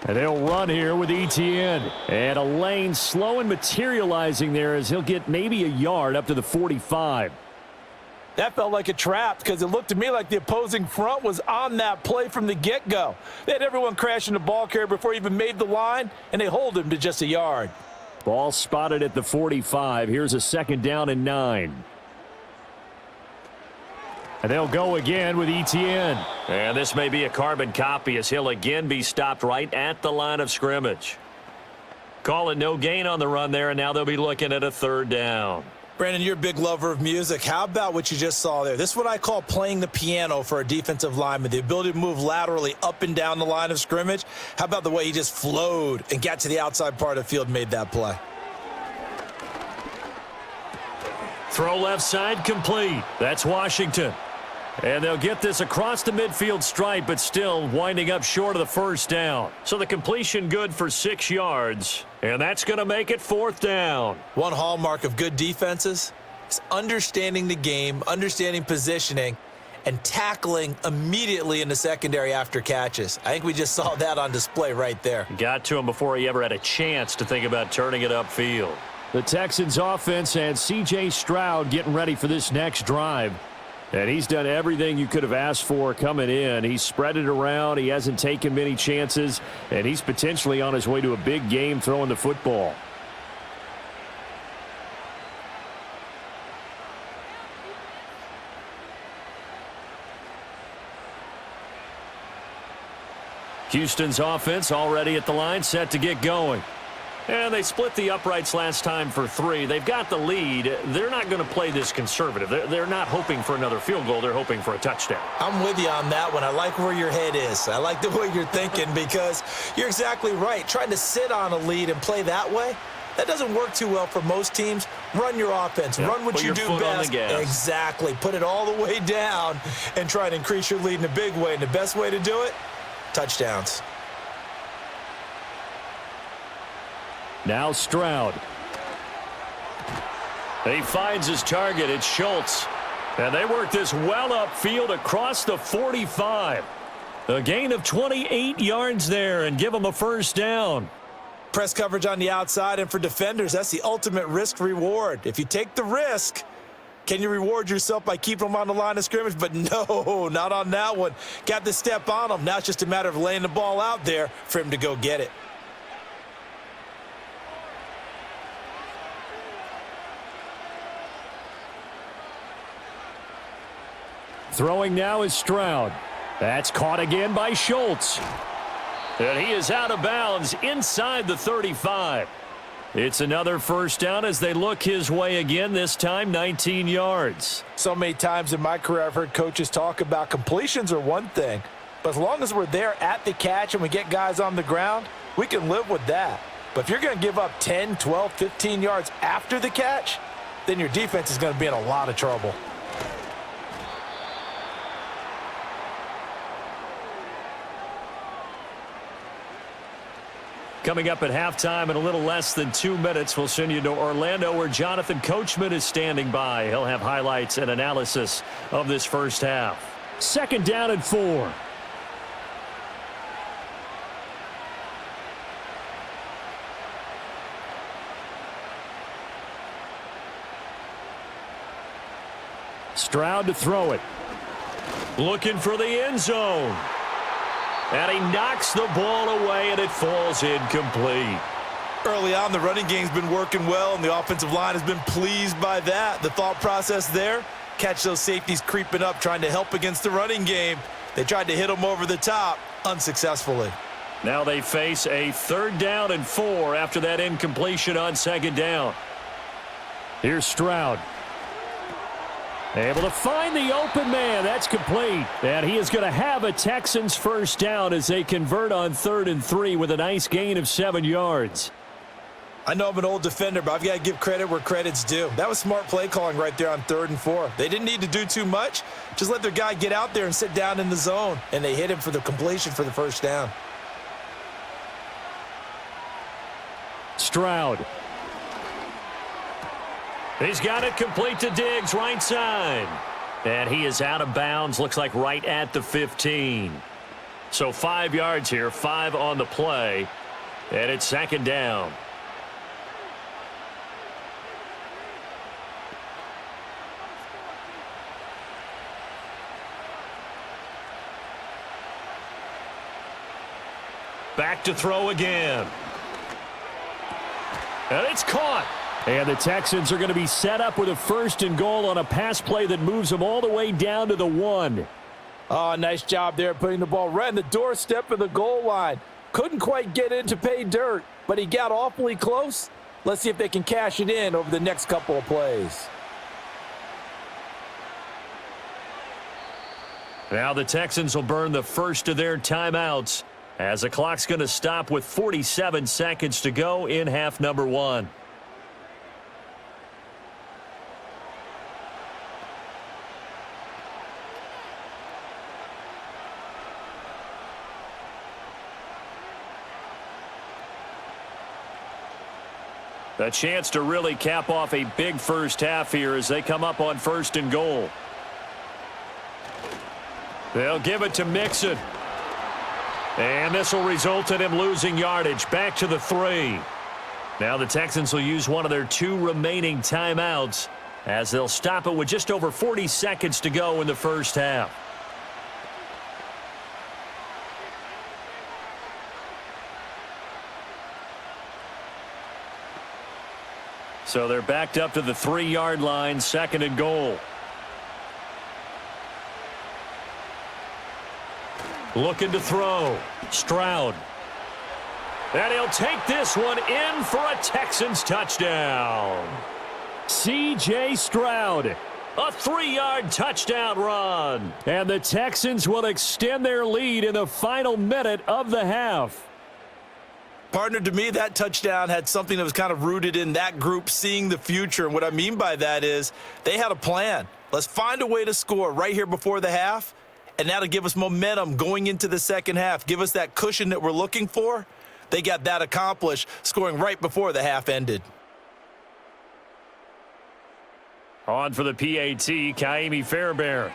And they'll run here with ETN. And a lane slow and materializing there as he'll get maybe a yard up to the 45. That felt like a trap because it looked to me like the opposing front was on that play from the get-go. They had everyone crashing the ball carrier before he even made the line, and they hold him to just a yard. Ball spotted at the 45. Here's a 2nd down and 9. And they'll go again with ETN. And this may be a carbon copy as he'll again be stopped right at the line of scrimmage. Call it no gain on the run there, and now they'll be looking at a 3rd down. Brandon, you're a big lover of music. How about what you just saw there? This is what I call playing the piano for a defensive lineman, the ability to move laterally up and down the line of scrimmage. How about the way he just flowed and got to the outside part of the field and made that play? Throw left side complete. That's Washington. And they'll get this across the midfield stripe, but still winding up short of the 1st down. So the completion good for 6 yards, and that's going to make it 4th down. One hallmark of good defenses is understanding the game, understanding positioning, and tackling immediately in the secondary after catches. I think we just saw that on display right there. Got to him before he ever had a chance to think about turning it upfield. The Texans offense and C.J. Stroud getting ready for this next drive. And he's done everything you could have asked for coming in. He's spread it around. He hasn't taken many chances. And he's potentially on his way to a big game throwing the football. Houston's offense already at the line, set to get going. And they split the uprights last time for 3. They've got the lead. They're not going to play this conservative. They're not hoping for another field goal. They're hoping for a touchdown. I'm with you on that one. I like where your head is. I like the way you're thinking because you're exactly right. Trying to sit on a lead and play that way, that doesn't work too well for most teams. Run your offense. Yep. Run what Put you your do foot best. on the gas. Exactly. Put it all the way down and try to increase your lead in a big way. And the best way to do it, touchdowns. Now Stroud. He finds his target. It's Schultz. And they work this well upfield across the 45. A gain of 28 yards there and give them a first down. Press coverage on the outside, and for defenders, that's the ultimate risk reward. If you take the risk, can you reward yourself by keeping them on the line of scrimmage? But no, not on that one. Got to step on them. Now it's just a matter of laying the ball out there for him to go get it. Throwing now is Stroud. That's caught again by Schultz. And he is out of bounds inside the 35. It's another first down as they look his way again, this time 19 yards. So many times in my career I've heard coaches talk about completions are one thing, but as long as we're there at the catch and we get guys on the ground, we can live with that. But if you're going to give up 10, 12, 15 yards after the catch, then your defense is going to be in a lot of trouble. Coming up at halftime in a little less than 2 minutes, we'll send you to Orlando where Jonathan Coachman is standing by. He'll have highlights and analysis of this first half. 2nd down and 4. Stroud to throw it. Looking for the end zone. And he knocks the ball away, and it falls incomplete. Early on, the running game's been working well, and the offensive line has been pleased by that. The thought process there, catch those safeties creeping up, trying to help against the running game. They tried to hit them over the top, unsuccessfully. Now they face a 3rd down and 4 after that incompletion on 2nd down. Here's Stroud. Able to find the open man. That's complete. And he is going to have a Texans first down as they convert on 3rd and 3 with a nice gain of 7 yards. I know I'm an old defender, but I've got to give credit where credit's due. That was smart play calling right there on 3rd and 4. They didn't need to do too much. Just let their guy get out there and sit down in the zone. And they hit him for the completion for the first down. Stroud. He's got it complete to Diggs, right side. And he is out of bounds, looks like right at the 15. So 5 yards here, 5 on the play. And it's 2nd down. Back to throw again. And it's caught. And the Texans are going to be set up with a 1st and goal on a pass play that moves them all the way down to the 1. Oh, nice job there putting the ball right in the doorstep of the goal line. Couldn't quite get in to pay dirt, but he got awfully close. Let's see if they can cash it in over the next couple of plays. Now the Texans will burn the first of their timeouts as the clock's going to stop with 47 seconds to go in half number 1. A chance to really cap off a big first half here as they come up on 1st and goal. They'll give it to Mixon. And this will result in him losing yardage. Back to the 3. Now the Texans will use one of their 2 remaining timeouts as they'll stop it with just over 40 seconds to go in the first half. So they're backed up to the 3-yard line, 2nd and goal. Looking to throw. Stroud. And he'll take this one in for a Texans touchdown. C.J. Stroud. A 3-yard touchdown run. And the Texans will extend their lead in the final minute of the half. Partner, to me, that touchdown had something that was kind of rooted in that group seeing the future. And what I mean by that is they had a plan. Let's find a way to score right here before the half, and that'll give us momentum going into the second half, give us that cushion that we're looking for. They got that accomplished, scoring right before the half ended. On for the PAT, Kaimi Fairbairn.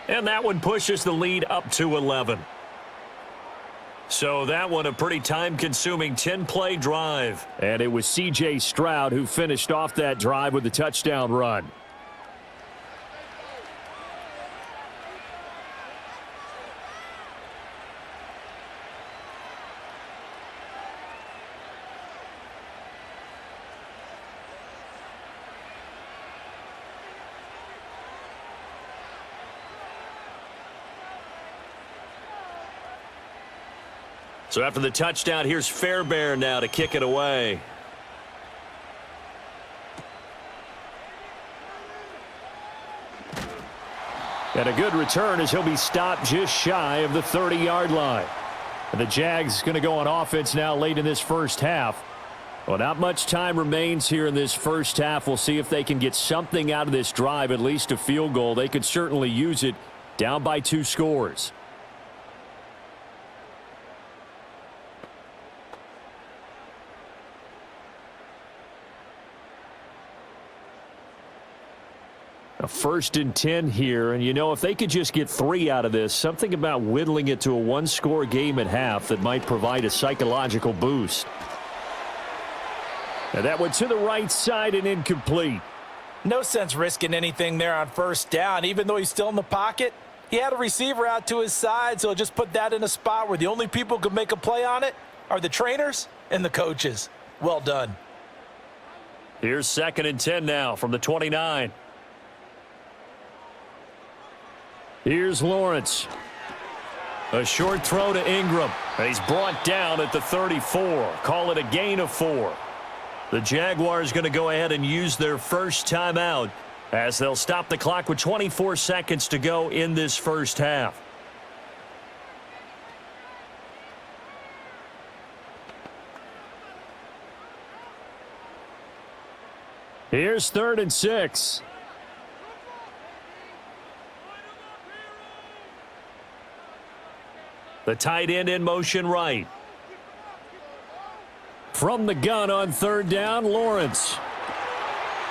And that one pushes the lead up to 11. So that one a pretty time-consuming 10-play drive. And it was C.J. Stroud who finished off that drive with the touchdown run. So after the touchdown, here's Fairbairn now to kick it away. And a good return as he'll be stopped just shy of the 30-yard line. And the Jags going to go on offense now late in this first half. Well, not much time remains here in this first half. We'll see if they can get something out of this drive, at least a field goal. They could certainly use it, down by 2 scores. A 1st and 10 here, and you know, if they could just get 3 out of this, something about whittling it to a 1-score game at half that might provide a psychological boost. And that went to the right side and incomplete. No sense risking anything there on 1st down. Even though he's still in the pocket, he had a receiver out to his side, so just put that in a spot where the only people who can make a play on it are the trainers and the coaches. Well done. Here's 2nd and 10 now from the 29. Here's Lawrence. A short throw to Ingram. And he's brought down at the 34. Call it a gain of 4. The Jaguars going to go ahead and use their first timeout as they'll stop the clock with 24 seconds to go in this first half. Here's 3rd and 6. The tight end in motion right. From the gun on 3rd down, Lawrence.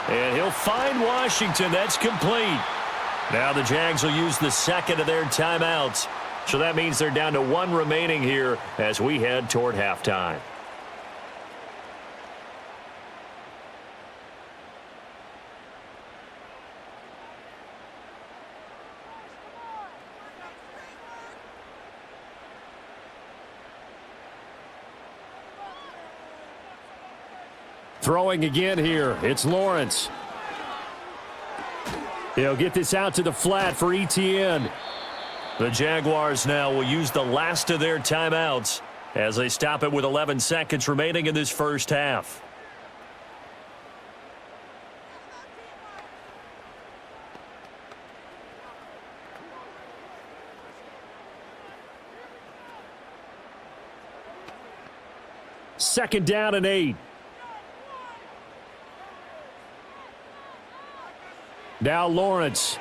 And he'll find Washington. That's complete. Now the Jags will use the 2nd of their timeouts. So that means they're down to 1 remaining here as we head toward halftime. Throwing again here, it's Lawrence. He'll get this out to the flat for ETN. The Jaguars now will use the last of their timeouts as they stop it with 11 seconds remaining in this first half. Second down and 8. Now Lawrence.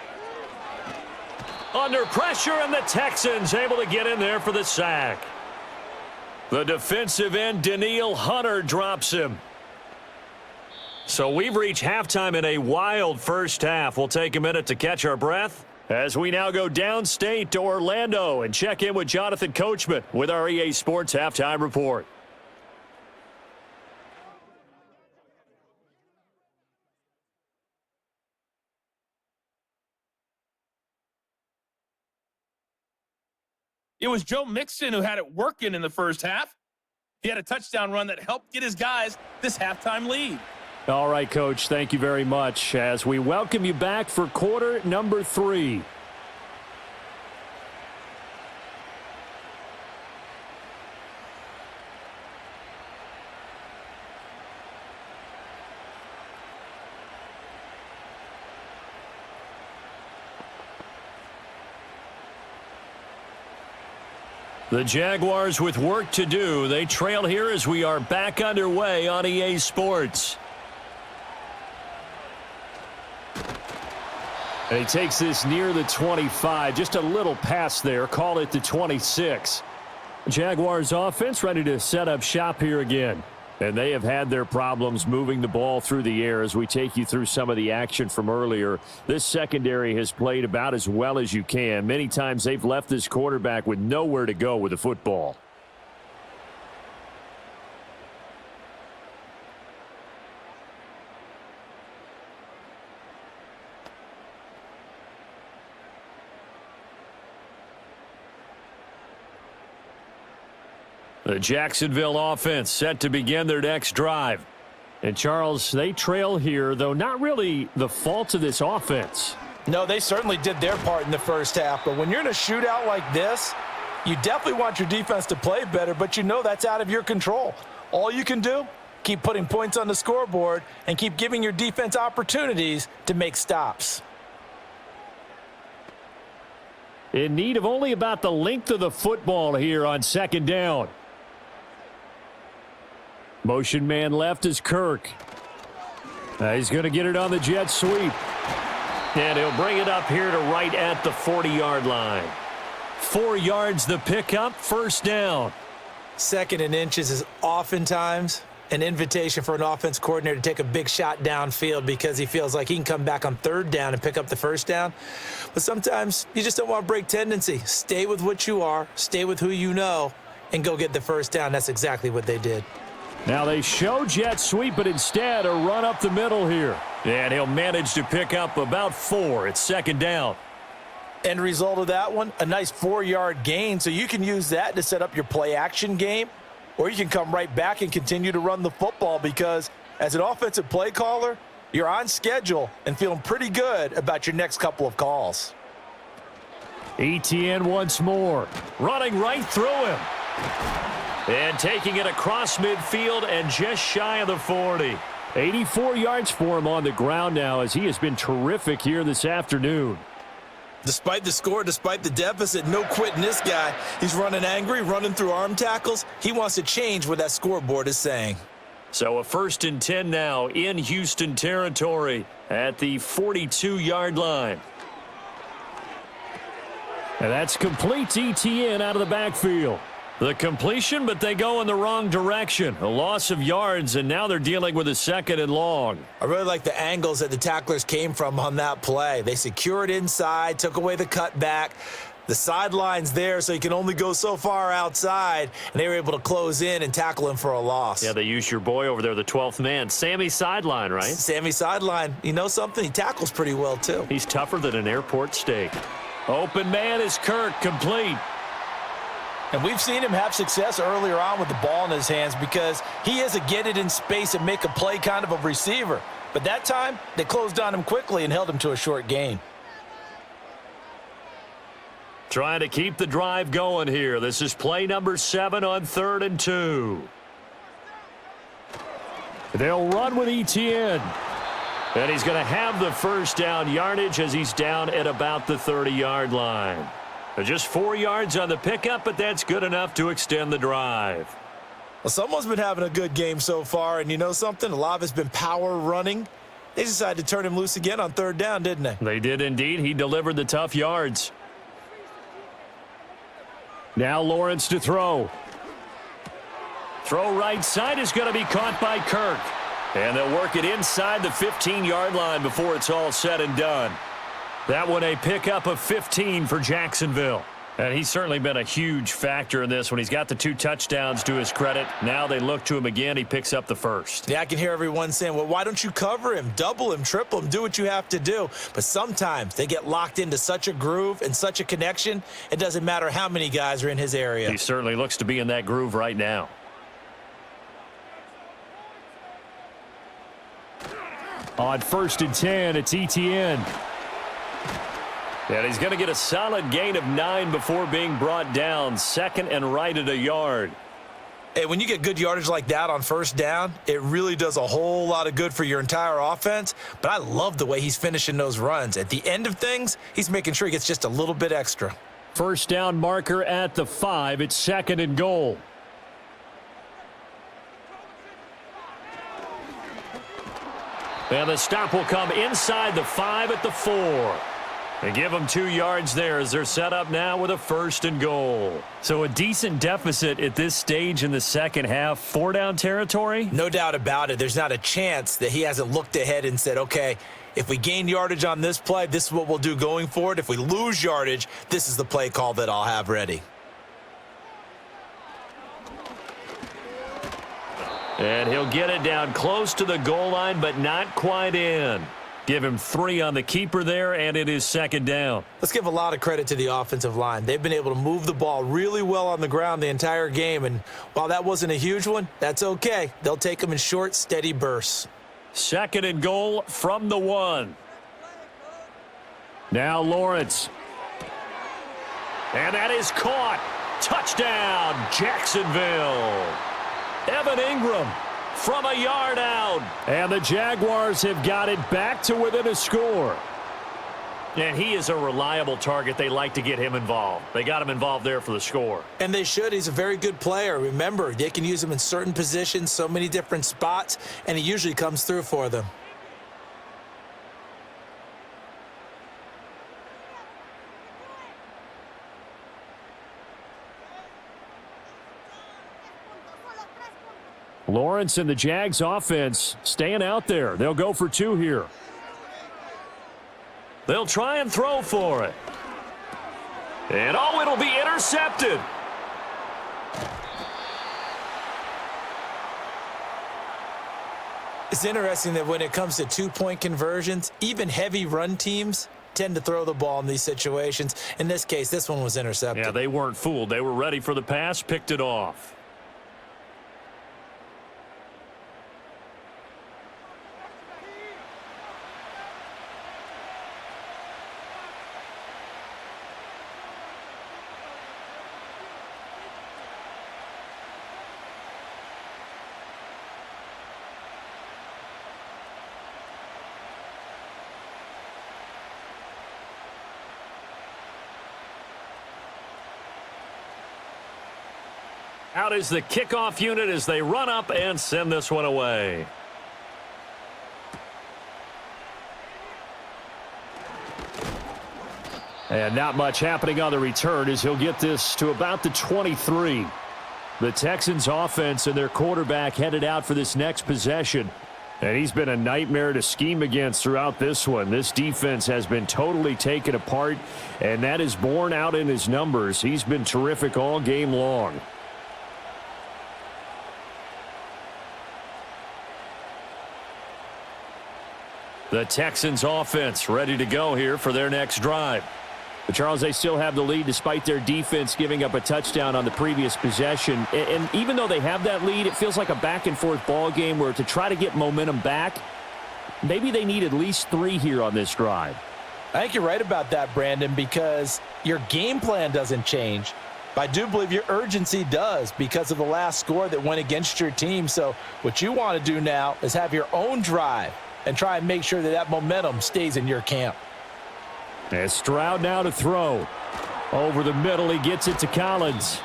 Under pressure, and the Texans able to get in there for the sack. The defensive end, Danielle Hunter, drops him. So we've reached halftime in a wild first half. We'll take a minute to catch our breath as we now go downstate to Orlando and check in with Jonathan Coachman with our EA Sports Halftime Report. It was Joe Mixon who had it working in the first half. He had a touchdown run that helped get his guys this halftime lead. All right, Coach, thank you very much as we welcome you back for quarter number 3. The Jaguars with work to do. They trail here as we are back underway on EA Sports. And he takes this near the 25. Just a little pass there. Call it the 26. Jaguars offense ready to set up shop here again. And they have had their problems moving the ball through the air as we take you through some of the action from earlier. This secondary has played about as well as you can. Many times they've left this quarterback with nowhere to go with the football. The Jacksonville offense set to begin their next drive. And, Charles, they trail here, though not really the fault of this offense. No, they certainly did their part in the first half. But when you're in a shootout like this, you definitely want your defense to play better, but you know that's out of your control. All you can do, keep putting points on the scoreboard and keep giving your defense opportunities to make stops. In need of only about the length of the football here on second down. Motion man left is Kirk. He's going to get it on the jet sweep. And he'll bring it up here to right at the 40-yard line. 4 yards the pickup, first down. 2nd and inches is oftentimes an invitation for an offense coordinator to take a big shot downfield because he feels like he can come back on 3rd down and pick up the first down. But sometimes you just don't want to break tendency. Stay with what you are, stay with who you know, and go get the first down. That's exactly what they did. Now they show jet sweep, but instead a run up the middle here. And he'll manage to pick up about 4. It's 2nd down. End result of that one, a nice 4-yard gain. So you can use that to set up your play action game, or you can come right back and continue to run the football because as an offensive play caller, you're on schedule and feeling pretty good about your next couple of calls. ETN once more, running right through him. And taking it across midfield and just shy of the 40. 84 yards for him on the ground now as he has been terrific here this afternoon. Despite the score, despite the deficit, no quitting this guy. He's running angry, running through arm tackles. He wants to change what that scoreboard is saying. So a 1st and 10 now in Houston territory at the 42-yard line. And that's complete. ETN out of the backfield. The completion, but they go in the wrong direction. A loss of yards, and now they're dealing with a 2nd and long. I really like the angles that the tacklers came from on that play. They secured inside, took away the cutback. The sideline's there, so you can only go so far outside, and they were able to close in and tackle him for a loss. Yeah, they used your boy over there, the 12th man. Sammy Sideline, right? Sammy Sideline. You know something? He tackles pretty well, too. He's tougher than an airport steak. Open man is Kirk, complete. And we've seen him have success earlier on with the ball in his hands because he is a get it in space and make a play kind of a receiver. But that time, they closed on him quickly and held him to a short gain. Trying to keep the drive going here. This is play number 7 on 3rd and 2. They'll run with ETN. And he's going to have the first down yardage as he's down at about the 30-yard line. Just 4 yards on the pickup, but that's good enough to extend the drive. Well, someone's been having a good game so far, and you know something? A lot of it's been power running. They decided to turn him loose again on 3rd down, didn't they? They did indeed. He delivered the tough yards. Now Lawrence to throw. Throw right side is going to be caught by Kirk. And they'll work it inside the 15-yard line before it's all said and done. That one a pickup of 15 for Jacksonville. And he's certainly been a huge factor in this when he's got the 2 touchdowns to his credit. Now they look to him again. He picks up the first. Yeah, I can hear everyone saying, well, why don't you cover him, double him, triple him, do what you have to do. But sometimes they get locked into such a groove and such a connection, it doesn't matter how many guys are in his area. He certainly looks to be in that groove right now. On 1st and 10, it's ETN. And he's going to get a solid gain of 9 before being brought down. 2nd and right at a yard. Hey, when you get good yardage like that on 1st down, it really does a whole lot of good for your entire offense. But I love the way he's finishing those runs. At the end of things, he's making sure he gets just a little bit extra. 1st down marker at the 5. It's 2nd and goal. And the stop will come inside the 5 at the 4. They give them 2 yards there as they're set up now with a 1st and goal. So a decent deficit at this stage in the second half. 4-down territory? No doubt about it. There's not a chance that he hasn't looked ahead and said, okay, if we gain yardage on this play, this is what we'll do going forward. If we lose yardage, this is the play call that I'll have ready. And he'll get it down close to the goal line, but not quite in. Give him 3 on the keeper there, and it is 2nd down. Let's give a lot of credit to the offensive line. They've been able to move the ball really well on the ground the entire game, and while that wasn't a huge one, that's okay. They'll take them in short, steady bursts. 2nd and goal from the 1. Now Lawrence. And that is caught. Touchdown, Jacksonville. Evan Ingram from a yard out. And the Jaguars have got it back to within a score. And he is a reliable target. They like to get him involved. They got him involved there for the score. And they should. He's a very good player. Remember, they can use him in certain positions, so many different spots, and he usually comes through for them. Lawrence and the Jags offense staying out there. They'll go for 2 here. They'll try and throw for it. And oh, it'll be intercepted. It's interesting that when it comes to 2-point conversions, even heavy run teams tend to throw the ball in these situations. In this case, this one was intercepted. Yeah, they weren't fooled. They were ready for the pass, picked it off. Out is the kickoff unit as they run up and send this one away. And not much happening on the return as he'll get this to about the 23. The Texans offense and their quarterback headed out for this next possession. And he's been a nightmare to scheme against throughout this one. This defense has been totally taken apart, and that is borne out in his numbers. He's been terrific all game long. The Texans offense ready to go here for their next drive. But Charles, they still have the lead despite their defense giving up a touchdown on the previous possession. And even though they have that lead, it feels like a back-and-forth ball game where to try to get momentum back, maybe they need at least 3 here on this drive. I think you're right about that, Brandon, because your game plan doesn't change. But I do believe your urgency does because of the last score that went against your team. So what you want to do now is have your own drive and try and make sure that that momentum stays in your camp. As Stroud now to throw. Over the middle, he gets it to Collins.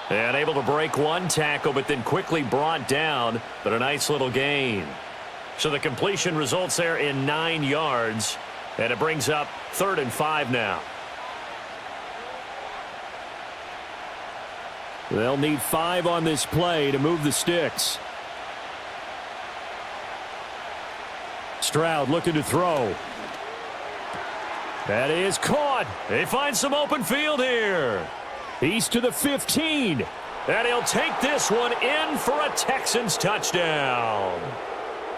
And able to break one tackle, but then quickly brought down, but a nice little gain. So the completion results there in 9 yards, and it brings up 3rd and 5 now. They'll need 5 on this play to move the sticks. Stroud looking to throw. That is caught. They find some open field here. He's to the 15. And he'll take this one in for a Texans touchdown.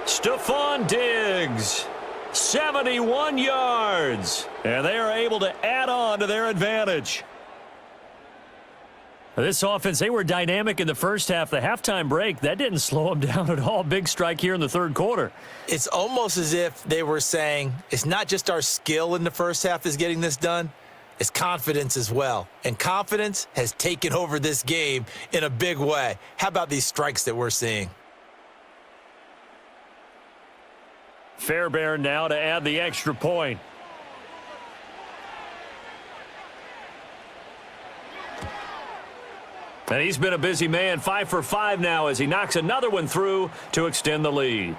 Stephon Diggs, 71 yards. And they are able to add on to their advantage. This offense, they were dynamic in the first half. The halftime break, that didn't slow them down at all. Big strike here in the third quarter. It's almost as if they were saying, it's not just our skill in the first half that's getting this done, it's confidence as well. And confidence has taken over this game in a big way. How about these strikes that we're seeing? Fairbairn now to add the extra point. And he's been a busy man, 5 for 5 now as he knocks another one through to extend the lead.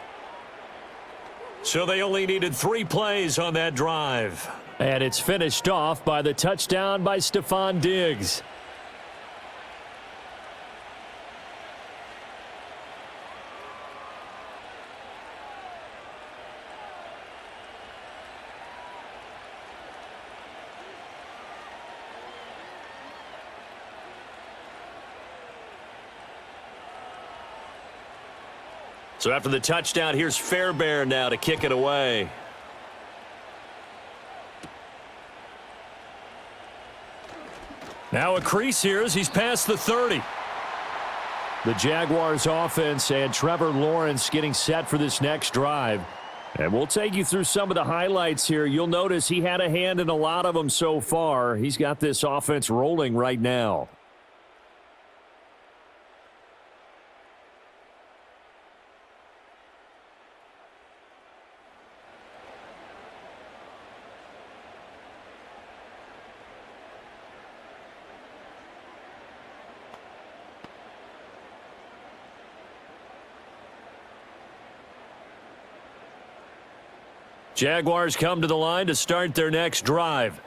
So they only needed 3 plays on that drive. And it's finished off by the touchdown by Stephon Diggs. So after the touchdown, here's Fairbairn now to kick it away. Now a crease here as he's past the 30. The Jaguars offense and Trevor Lawrence getting set for this next drive. And we'll take you through some of the highlights here. You'll notice he had a hand in a lot of them so far. He's got this offense rolling right now. Jaguars come to the line to start their next drive.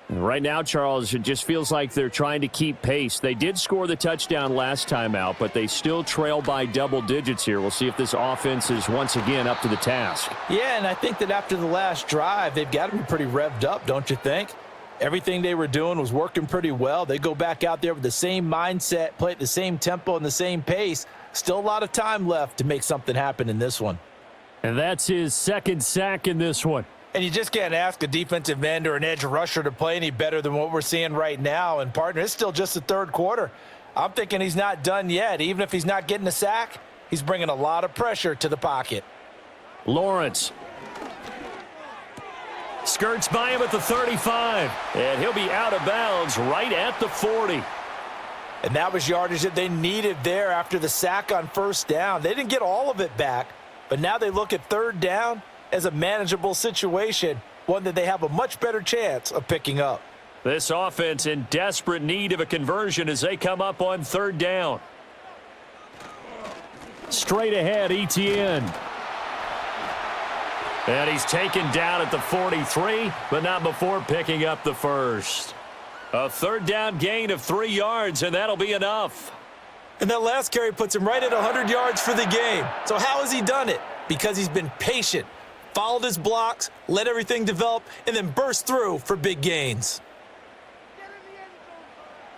Right now, Charles, it just feels like they're trying to keep pace. They did score the touchdown last time out, but they still trail by double digits here. We'll see if this offense is once again up to the task. Yeah, and I think that after the last drive, they've got to be pretty revved up, don't you think? Everything they were doing was working pretty well. They go back out there with the same mindset, play at the same tempo and the same pace. Still a lot of time left to make something happen in this one. And that's his second sack in this one. And you just can't ask a defensive end or an edge rusher to play any better than what we're seeing right now. And, partner, it's still just the third quarter. I'm thinking he's not done yet. Even if he's not getting a sack, he's bringing a lot of pressure to the pocket. Lawrence skirts by him at the 35. And he'll be out of bounds right at the 40. And that was yardage that they needed there after the sack on first down. They didn't get all of it back, but now they look at third down as a manageable situation, one that they have a much better chance of picking up. This offense in desperate need of a conversion as they come up on third down. straight ahead, ETN. And he's taken down at the 43, but not before picking up the first. A third down gain of 3 yards, and that'll be enough. And that last carry puts him right at 100 yards for the game. So how has he done it? Because he's been patient, followed his blocks, let everything develop, and then burst through for big gains.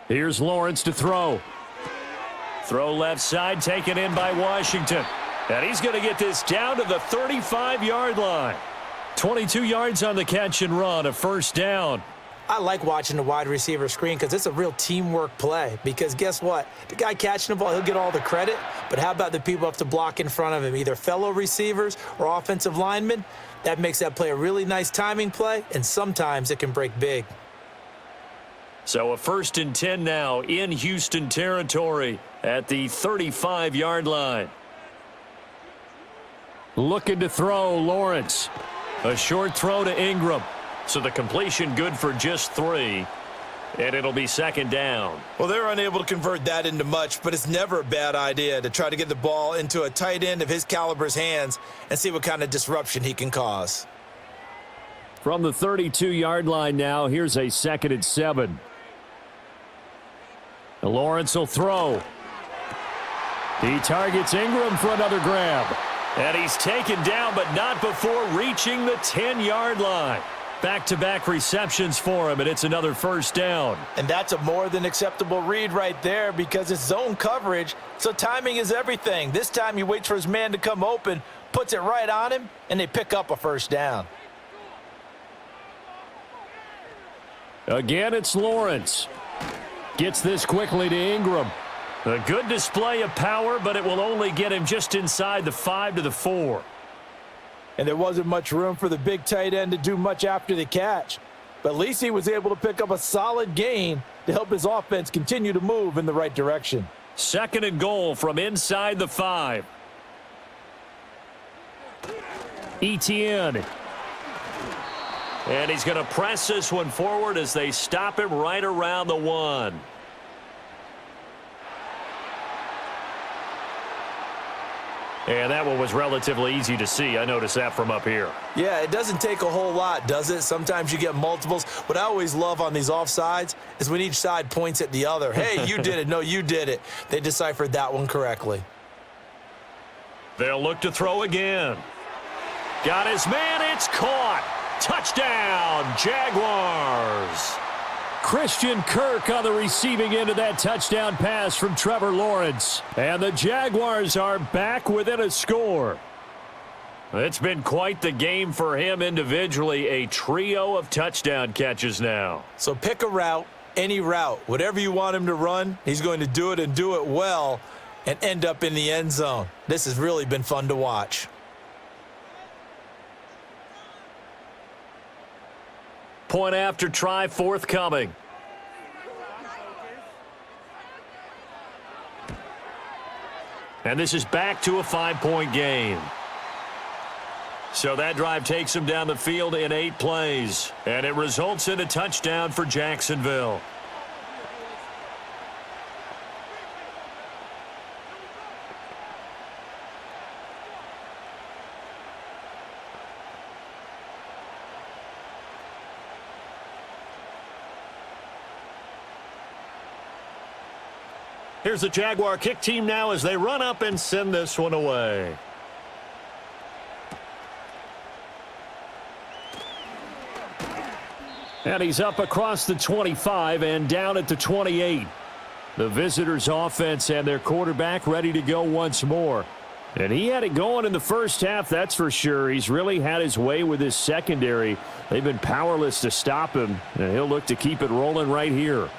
Here's Lawrence to throw. Throw left side, taken in by Washington. And he's going to get this down to the 35-yard line. 22 yards on the catch and run, a first down. I like watching the wide receiver screen because it's a real teamwork play. Because guess what? The guy catching the ball, he'll get all the credit. But how about the people up to block in front of him, either fellow receivers or offensive linemen? That makes that play a really nice timing play, and sometimes it can break big. So a 1st and 10 now in Houston territory at the 35-yard line. Looking to throw, Lawrence. A short throw to Ingram. So the completion good for just 3. And it'll be 2nd down. Well, they're unable to convert that into much, but it's never a bad idea to try to get the ball into a tight end of his caliber's hands and see what kind of disruption he can cause. From the 32-yard line now, here's a 2nd and 7. Lawrence will throw. He targets Ingram for another grab. And he's taken down, but not before reaching the 10-yard line. Back-to-back receptions for him, and it's another first down. And that's a more than acceptable read right there because it's zone coverage, so timing is everything. This time he waits for his man to come open, puts it right on him, and they pick up a first down. Again, it's Lawrence. Gets this quickly to Ingram. A good display of power, but it will only get him just inside the 5 to the 4. And there wasn't much room for the big tight end to do much after the catch. But at least he was able to pick up a solid gain to help his offense continue to move in the right direction. 2nd and goal from inside the 5. ETN. And he's going to press this one forward as they stop him right around the 1. And that one was relatively easy to see. I noticed that from up here. Yeah, it doesn't take a whole lot, does it? Sometimes you get multiples. What I always love on these offsides is when each side points at the other. Hey, you did it. No, you did it. They deciphered that one correctly. They'll look to throw again. Got his man. It's caught. Touchdown, Jaguars. Christian Kirk on the receiving end of that touchdown pass from Trevor Lawrence. And the Jaguars are back within a score. It's been quite the game for him individually. A trio of touchdown catches now. So pick a route, any route. Whatever you want him to run, he's going to do it and do it well and end up in the end zone. This has really been fun to watch. Point after try forthcoming. And this is back to a 5-point game. So that drive takes him down the field in 8 plays. And it results in a touchdown for Jacksonville. Here's the Jaguar kick team now as they run up and send this one away. And he's up across the 25 and down at the 28. The visitors' offense and their quarterback ready to go once more. And he had it going in the first half, that's for sure. He's really had his way with his secondary. They've been powerless to stop him, and he'll look to keep it rolling right here.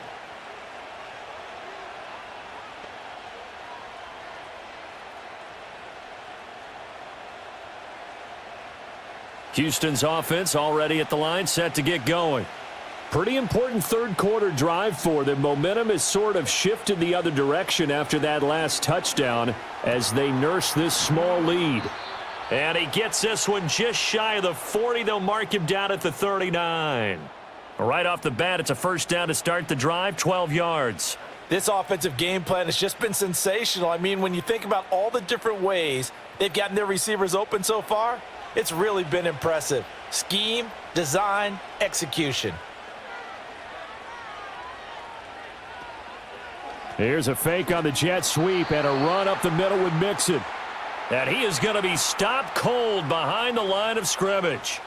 Houston's offense already at the line, set to get going. Pretty important third quarter drive for them. Momentum has sort of shifted the other direction after that last touchdown as they nurse this small lead. And he gets this one just shy of the 40. They'll mark him down at the 39. Right off the bat, it's a first down to start the drive, 12 yards. This offensive game plan has just been sensational. I mean, when you think about all the different ways they've gotten their receivers open so far, it's really been impressive. Scheme, design, execution. Here's a fake on the jet sweep and a run up the middle with Mixon. And he is going to be stopped cold behind the line of scrimmage.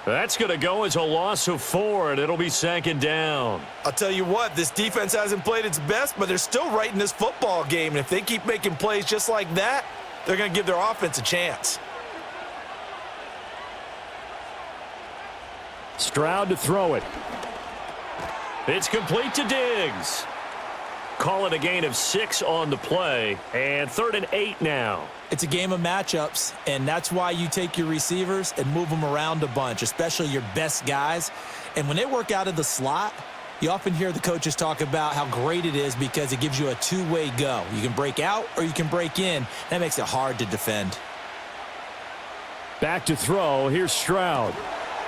That's going to go as a loss of 4, and it'll be 2nd down. I'll tell you what, this defense hasn't played its best, but they're still right in this football game. And if they keep making plays just like that, they're going to give their offense a chance. Stroud to throw it. It's complete to Diggs. Call it a gain of 6 on the play, and 3rd and 8 now. It's a game of matchups, and that's why you take your receivers and move them around a bunch, especially your best guys. And when they work out of the slot, you often hear the coaches talk about how great it is because it gives you a two-way go. You can break out or you can break in. That makes it hard to defend. Back to throw. Here's Stroud.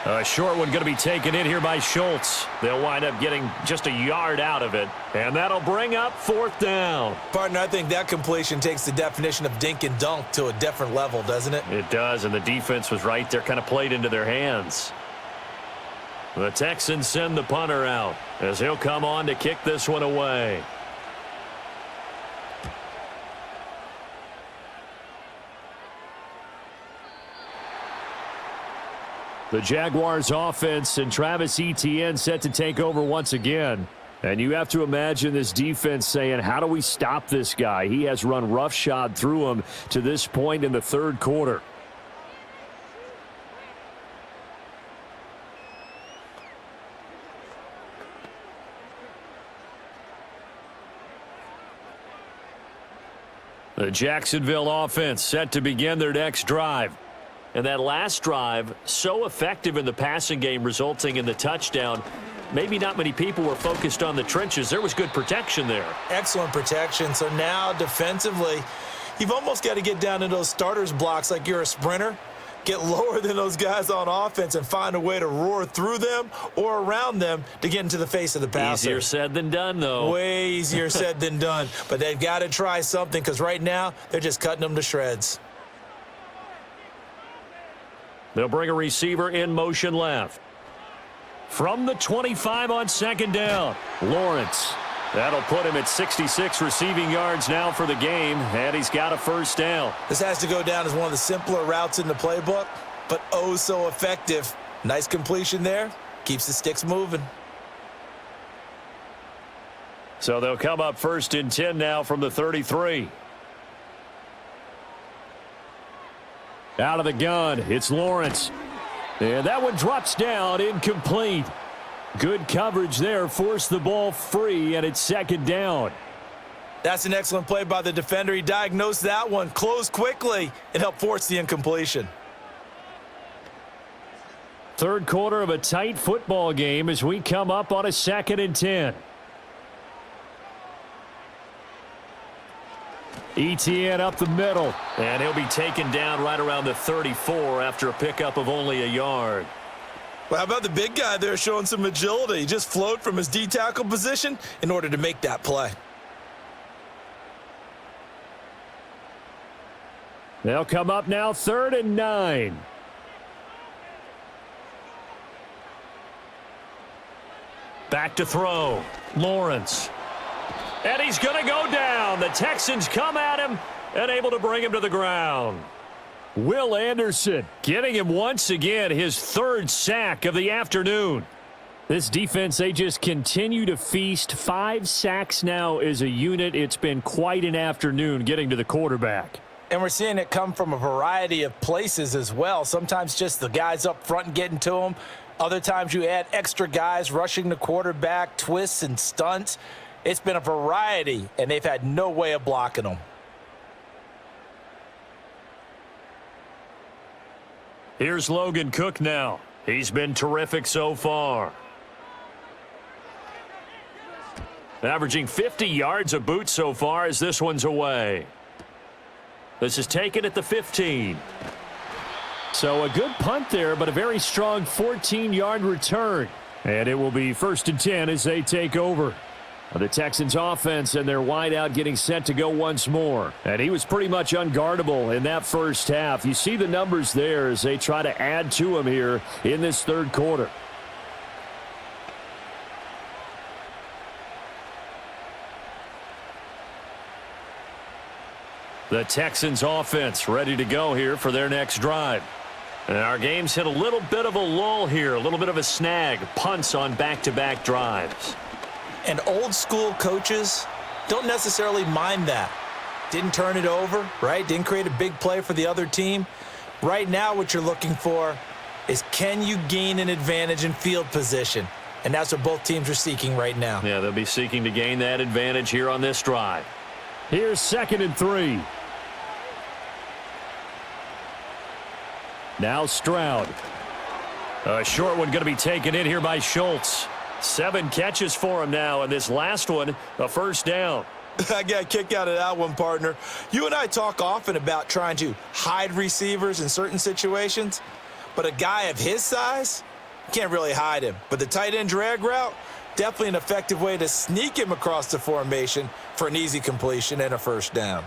A short one going to be taken in here by Schultz. They'll wind up getting just a yard out of it. And that'll bring up 4th down. Partner, I think that completion takes the definition of dink and dunk to a different level, doesn't it? It does, and the defense was right there, kind of played into their hands. The Texans send the punter out as he'll come on to kick this one away. The Jaguars offense and Travis Etienne set to take over once again. And you have to imagine this defense saying, how do we stop this guy? He has run roughshod through him to this point in the third quarter. The Jacksonville offense set to begin their next drive. And that last drive, so effective in the passing game, resulting in the touchdown. Maybe not many people were focused on the trenches. There was good protection there. Excellent protection. So now defensively, you've almost got to get down to those starters blocks like you're a sprinter. Get lower than those guys on offense and find a way to roar through them or around them to get into the face of the passer. Easier said than done, though. Way easier said than done. But they've got to try something because right now they're just cutting them to shreds. They'll bring a receiver in motion left. From the 25 on second down, Lawrence. That'll put him at 66 receiving yards now for the game, and he's got a first down. This has to go down as one of the simpler routes in the playbook, but oh so effective. Nice completion there. Keeps the sticks moving. So they'll come up 1st and 10 now from the 33. Out of the gun, it's Lawrence. And that one drops down, incomplete. Good coverage there, forced the ball free, and it's second down. That's an excellent play by the defender. He diagnosed that one, closed quickly, and helped force the incompletion. Third quarter of a tight football game as we come up on a 2nd and 10. ETN up the middle. And he'll be taken down right around the 34 after a pickup of only a yard. Well, how about the big guy there showing some agility? He just flowed from his D-tackle position in order to make that play. They'll come up now 3rd and 9. Back to throw. Lawrence. And he's going to go down. The Texans come at him and able to bring him to the ground. Will Anderson getting him once again, his 3rd sack of the afternoon. This defense, they just continue to feast. 5 sacks now as a unit. It's been quite an afternoon getting to the quarterback. And we're seeing it come from a variety of places as well. Sometimes just the guys up front and getting to them. Other times you add extra guys rushing the quarterback, twists and stunts. It's been a variety, and they've had no way of blocking them. Here's Logan Cook now. He's been terrific so far. Averaging 50 yards a boot so far as this one's away. This is taken at the 15. So a good punt there, but a very strong 14-yard return. And it will be 1st and 10 as they take over. The Texans offense and their wideout getting set to go once more. And he was pretty much unguardable in that first half. You see the numbers there as they try to add to him here in this third quarter. The Texans offense ready to go here for their next drive. And our game's hit a little bit of a lull here, a little bit of a snag. Punts on back-to-back drives. And old school coaches don't necessarily mind that. Didn't turn it over, right? Didn't create a big play for the other team. Right now what you're looking for is can you gain an advantage in field position? And that's what both teams are seeking right now. Yeah, they'll be seeking to gain that advantage here on this drive. Here's 2nd and 3. Now Stroud. A short one going to be taken in here by Schultz. 7 catches for him now, and this last one, a first down. I got a kick out of that one, partner. You and I talk often about trying to hide receivers in certain situations, but a guy of his size, can't really hide him. But the tight end drag route, definitely an effective way to sneak him across the formation for an easy completion and a first down.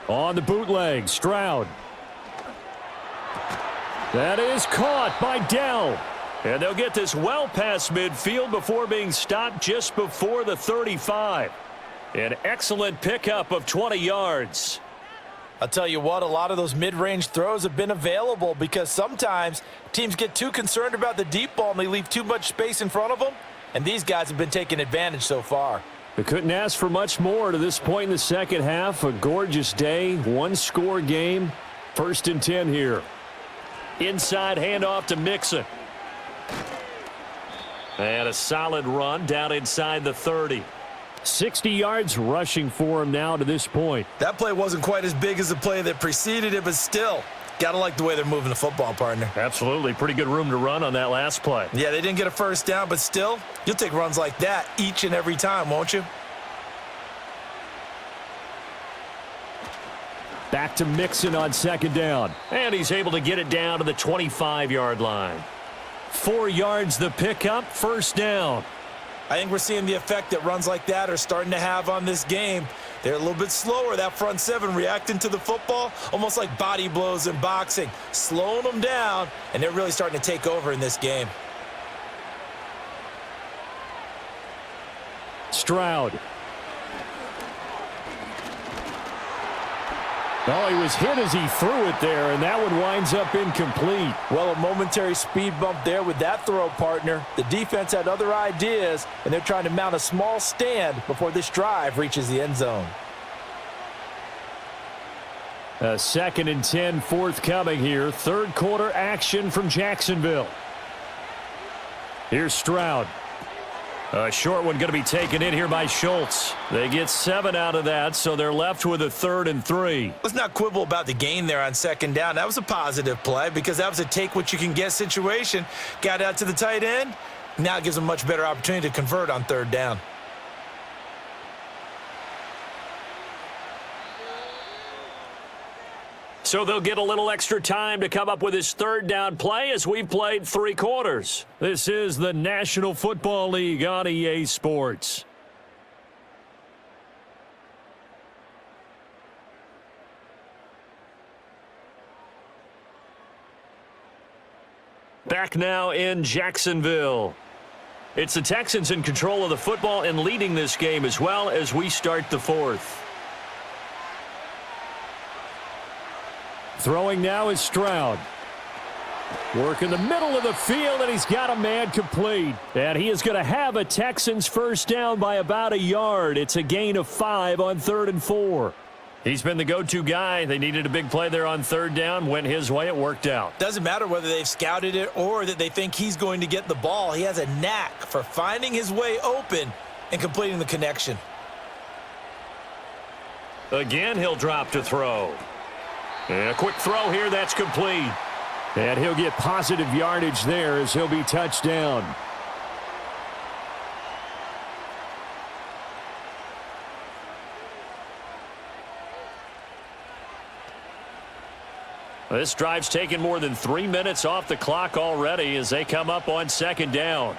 On the bootleg, Stroud. That is caught by Dell. And they'll get this well past midfield before being stopped just before the 35. An excellent pickup of 20 yards. I'll tell you what, a lot of those mid-range throws have been available because sometimes teams get too concerned about the deep ball and they leave too much space in front of them, and these guys have been taking advantage so far. They couldn't ask for much more to this point in the second half. A gorgeous day, one-score game. 1st and 10 here. Inside handoff to Mixon. And a solid run down inside the 30. 60 yards rushing for him now to this point. That play wasn't quite as big as the play that preceded it, but still, got to like the way they're moving the football, partner. Absolutely. Pretty good room to run on that last play. Yeah, they didn't get a first down, but still, you'll take runs like that each and every time, won't you? Back to Mixon on second down. And he's able to get it down to the 25-yard line. 4 yards the pickup, first down. I think we're seeing the effect that runs like that are starting to have on this game. They're a little bit slower, that front seven, reacting to the football, almost like body blows in boxing, slowing them down, and they're really starting to take over in this game. Stroud. Oh, he was hit as he threw it there, and that one winds up incomplete. Well, a momentary speed bump there with that throw, partner. The defense had other ideas, and they're trying to mount a small stand before this drive reaches the end zone. A 2nd and 10 forthcoming here. Third quarter action from Jacksonville. Here's Stroud. A short one going to be taken in here by Schultz. They get 7 out of that, so they're left with a 3rd and 3. Let's not quibble about the gain there on second down. That was a positive play because that was a take-what-you-can-get situation. Got out to the tight end. Now it gives them a much better opportunity to convert on third down. So they'll get a little extra time to come up with his third down play as we've played 3 quarters. This is the National Football League on EA Sports. Back now in Jacksonville. It's the Texans in control of the football and leading this game as well as we start the 4th. Throwing now is Stroud. Work in the middle of the field, and he's got a man complete. And he is going to have a Texans first down by about a yard. It's a gain of 5 on 3rd and 4. He's been the go-to guy. They needed a big play there on third down. Went his way. It worked out. Doesn't matter whether they've scouted it or that they think he's going to get the ball. He has a knack for finding his way open and completing the connection. Again, he'll drop to throw. And a quick throw here. That's complete. And he'll get positive yardage there as he'll be touched down. This drive's taken more than 3 minutes off the clock already as they come up on second down.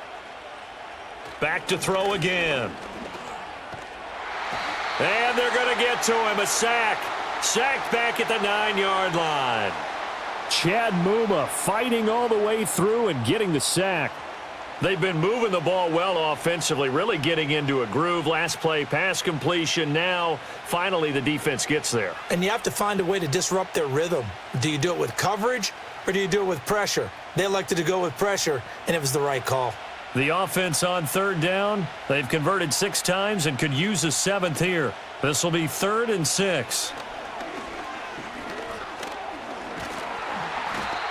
Back to throw again. And they're going to get to him. A sack. Sacked back at the 9-yard line. Chad Muma fighting all the way through and getting the sack. They've been moving the ball well offensively, really getting into a groove. Last play, pass completion. Now, finally, the defense gets there. And you have to find a way to disrupt their rhythm. Do you do it with coverage or do you do it with pressure? They elected to go with pressure, and it was the right call. The offense on third down, they've converted 6 times and could use a 7th here. This will be 3rd and 6.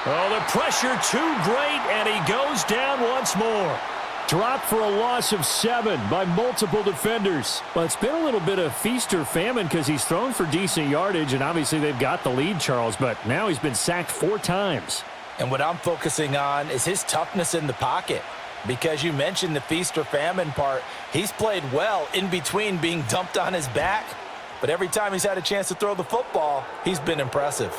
Oh, the pressure too great, and he goes down once more. Dropped for a loss of 7 by multiple defenders. Well, it's been a little bit of feast or famine because he's thrown for decent yardage, and obviously they've got the lead, Charles, but now he's been sacked 4 times. And what I'm focusing on is his toughness in the pocket. Because you mentioned the feast or famine part, he's played well in between being dumped on his back. But every time he's had a chance to throw the football, he's been impressive.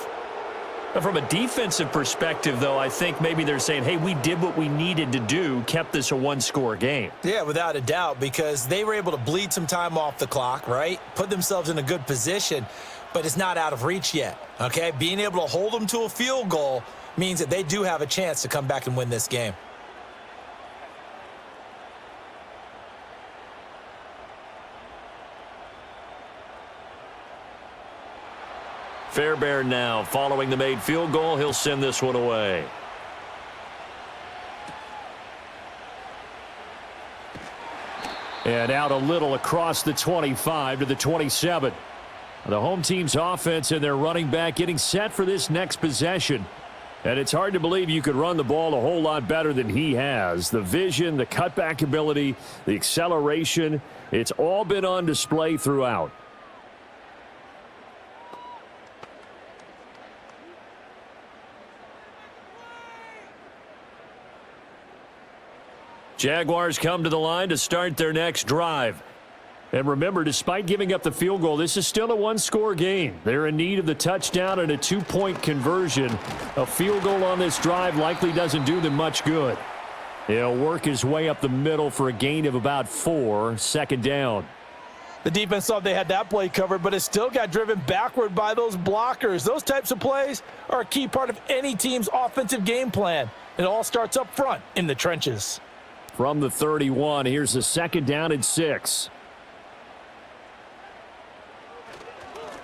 From a defensive perspective, though, I think maybe they're saying, hey, we did what we needed to do, kept this a 1-score game. Yeah, without a doubt, because they were able to bleed some time off the clock, right? Put themselves in a good position, but it's not out of reach yet, okay? Being able to hold them to a field goal means that they do have a chance to come back and win this game. Fairbairn now following the made field goal. He'll send this one away. And out a little across the 25 to the 27. The home team's offense and their running back getting set for this next possession. And it's hard to believe you could run the ball a whole lot better than he has. The vision, the cutback ability, the acceleration, it's all been on display throughout. Jaguars come to the line to start their next drive. And remember, despite giving up the field goal, this is still a one-score game. They're in need of the touchdown and a two-point conversion. A field goal on this drive likely doesn't do them much good. He'll work his way up the middle for a gain of about 4, second down. The defense thought they had that play covered, but it still got driven backward by those blockers. Those types of plays are a key part of any team's offensive game plan. It all starts up front in the trenches. From the 31, here's the second down and 6.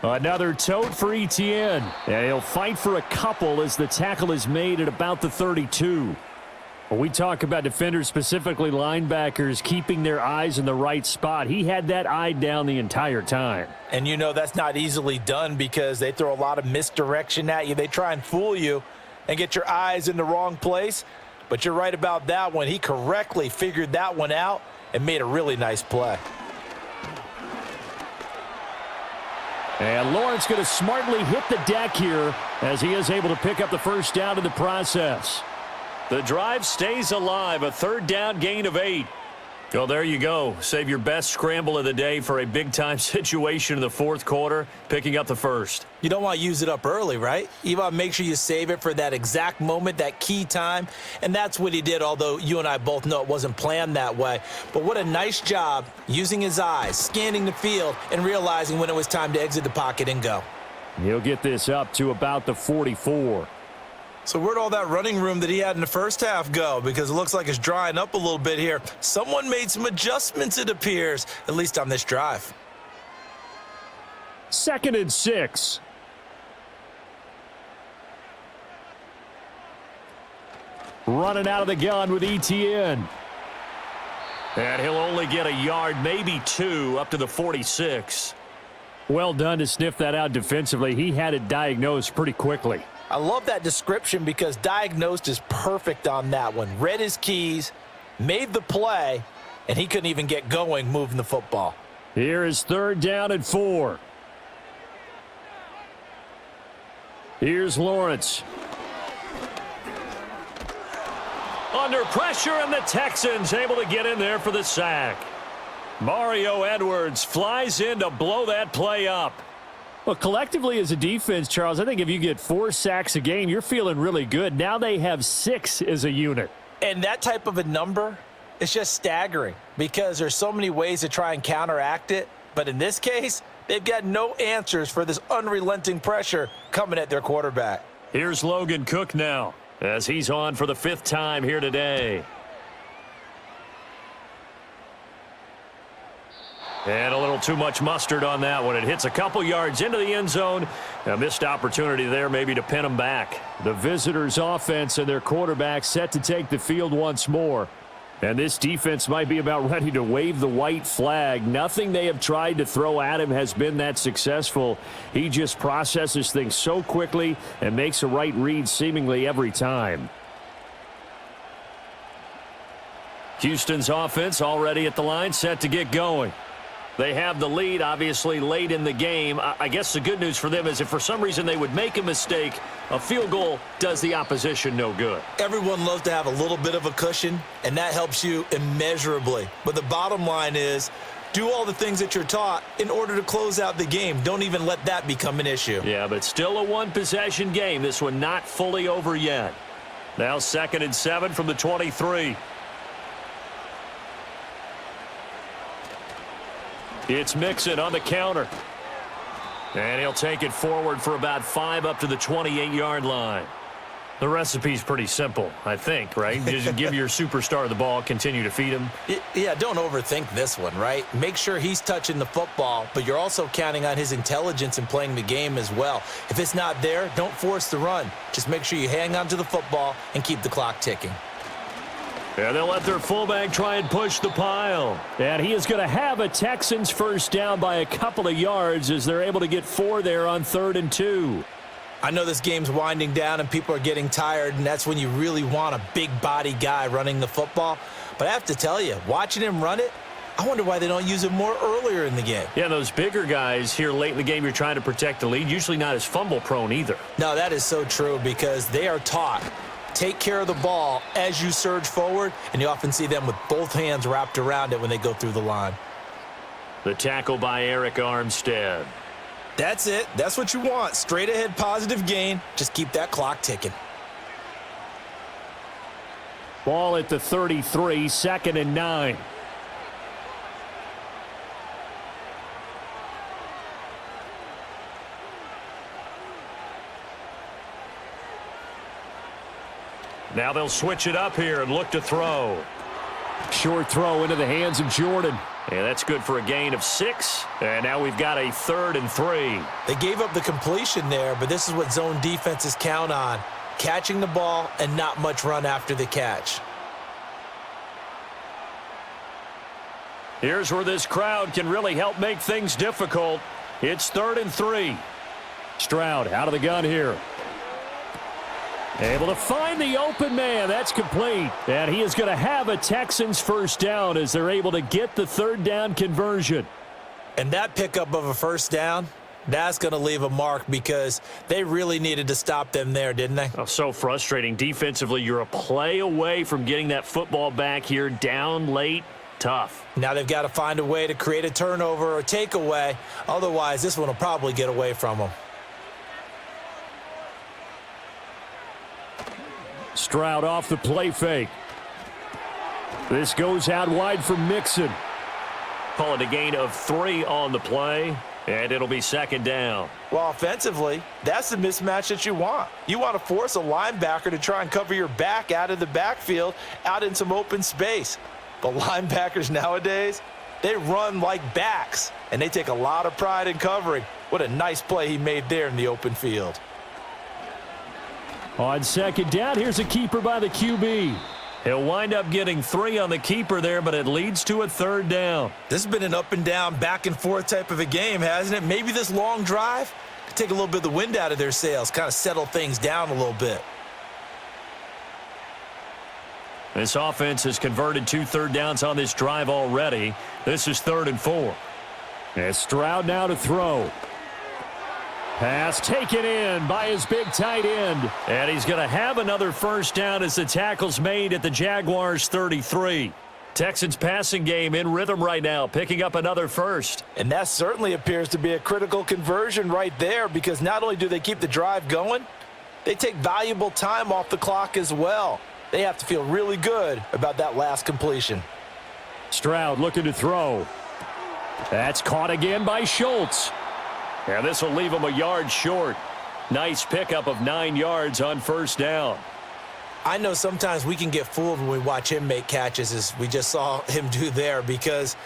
Another tote for ETN. And he'll fight for a couple as the tackle is made at about the 32. When we talk about defenders, specifically linebackers, keeping their eyes in the right spot, he had that eye down the entire time. And you know that's not easily done because they throw a lot of misdirection at you. They try and fool you and get your eyes in the wrong place. But you're right about that one. He correctly figured that one out and made a really nice play. And Lawrence going to smartly hit the deck here as he is able to pick up the first down in the process. The drive stays alive, a third down gain of 8. Well, there you go. Save your best scramble of the day for a big-time situation in the fourth quarter, picking up the first. You don't want to use it up early, right? You want to make sure you save it for that exact moment, that key time, and that's what he did, although you and I both know it wasn't planned that way. But what a nice job using his eyes, scanning the field, and realizing when it was time to exit the pocket and go. He'll get this up to about the 44. So where'd all that running room that he had in the first half go? Because it looks like it's drying up a little bit here. Someone made some adjustments, it appears, at least on this drive. Second and 6. Running out of the gun with ETN. And he'll only get a yard, maybe 2, up to the 46. Well done to sniff that out defensively. He had it diagnosed pretty quickly. I love that description because diagnosed is perfect on that one. Read his keys, made the play, and he couldn't even get going moving the football. Here is third down and 4. Here's Lawrence. Under pressure, and the Texans able to get in there for the sack. Mario Edwards flies in to blow that play up. Well, collectively as a defense, Charles, I think if you get 4 sacks a game, you're feeling really good. Now they have 6 as a unit. And that type of a number is just staggering because there's so many ways to try and counteract it. But in this case, they've got no answers for this unrelenting pressure coming at their quarterback. Here's Logan Cook now as he's on for the 5th time here today. And a little too much mustard on that one. It hits a couple yards into the end zone. A missed opportunity there maybe to pin them back. The visitors' offense and their quarterback set to take the field once more. And this defense might be about ready to wave the white flag. Nothing they have tried to throw at him has been that successful. He just processes things so quickly and makes a right read seemingly every time. Houston's offense already at the line, set to get going. They have the lead, obviously, late in the game. I guess the good news for them is if for some reason they would make a mistake, a field goal does the opposition no good. Everyone loves to have a little bit of a cushion, and that helps you immeasurably. But the bottom line is, do all the things that you're taught in order to close out the game. Don't even let that become an issue. Yeah, but still a one-possession game. This one not fully over yet. Now 2nd and 7 from the 23. It's Mixon on the counter. And he'll take it forward for about 5 up to the 28-yard line. The recipe's pretty simple, I think, right? Just give your superstar the ball, continue to feed him. Yeah, don't overthink this one, right? Make sure he's touching the football, but you're also counting on his intelligence in playing the game as well. If it's not there, don't force the run. Just make sure you hang on to the football and keep the clock ticking. And they'll let their fullback try and push the pile. And he is going to have a Texans first down by a couple of yards as they're able to get 4 there on 3rd and 2. I know this game's winding down and people are getting tired, and that's when you really want a big body guy running the football. But I have to tell you, watching him run it, I wonder why they don't use him more earlier in the game. Yeah, those bigger guys here late in the game, you're trying to protect the lead, usually not as fumble prone either. No, that is so true because they are taught. Take care of the ball as you surge forward, and you often see them with both hands wrapped around it when they go through the line. The tackle by Eric Armstead. That's it. That's what you want. Straight ahead positive gain. Just keep that clock ticking. Ball at the 33, 2nd and 9. Now they'll switch it up here and look to throw. Short throw into the hands of Jordan. And that's good for a gain of 6. And now we've got a 3rd and 3. They gave up the completion there, but this is what zone defenses count on. Catching the ball and not much run after the catch. Here's where this crowd can really help make things difficult. It's 3rd and 3. Stroud out of the gun here. Able to find the open man. That's complete. And he is going to have a Texans first down as they're able to get the 3rd down conversion. And that pickup of a first down, that's going to leave a mark because they really needed to stop them there, didn't they? Oh, so frustrating. Defensively, you're a play away from getting that football back here down late. Tough. Now they've got to find a way to create a turnover or takeaway. Otherwise, this one will probably get away from them. Stroud off the play fake. This goes out wide for Mixon. Call it a gain of 3 on the play, and it'll be 2nd down. Well, offensively, that's the mismatch that you want. You want to force a linebacker to try and cover your back out of the backfield, out in some open space. The linebackers nowadays, they run like backs, and they take a lot of pride in covering. What a nice play he made there in the open field. On 2nd down, here's a keeper by the QB. He'll wind up getting 3 on the keeper there, but it leads to a 3rd down. This has been an up and down, back and forth type of a game, hasn't it? Maybe this long drive could take a little bit of the wind out of their sails, kind of settle things down a little bit. This offense has converted 2 3rd downs on this drive already. This is 3rd and 4. And Stroud now to throw. Pass taken in by his big tight end. And he's going to have another first down as the tackle's made at the Jaguars 33. Texans passing game in rhythm right now, picking up another first. And that certainly appears to be a critical conversion right there because not only do they keep the drive going, they take valuable time off the clock as well. They have to feel really good about that last completion. Stroud looking to throw. That's caught again by Schultz. And this will leave him a yard short. Nice pickup of 9 yards on first down. I know sometimes we can get fooled when we watch him make catches, as we just saw him do there, because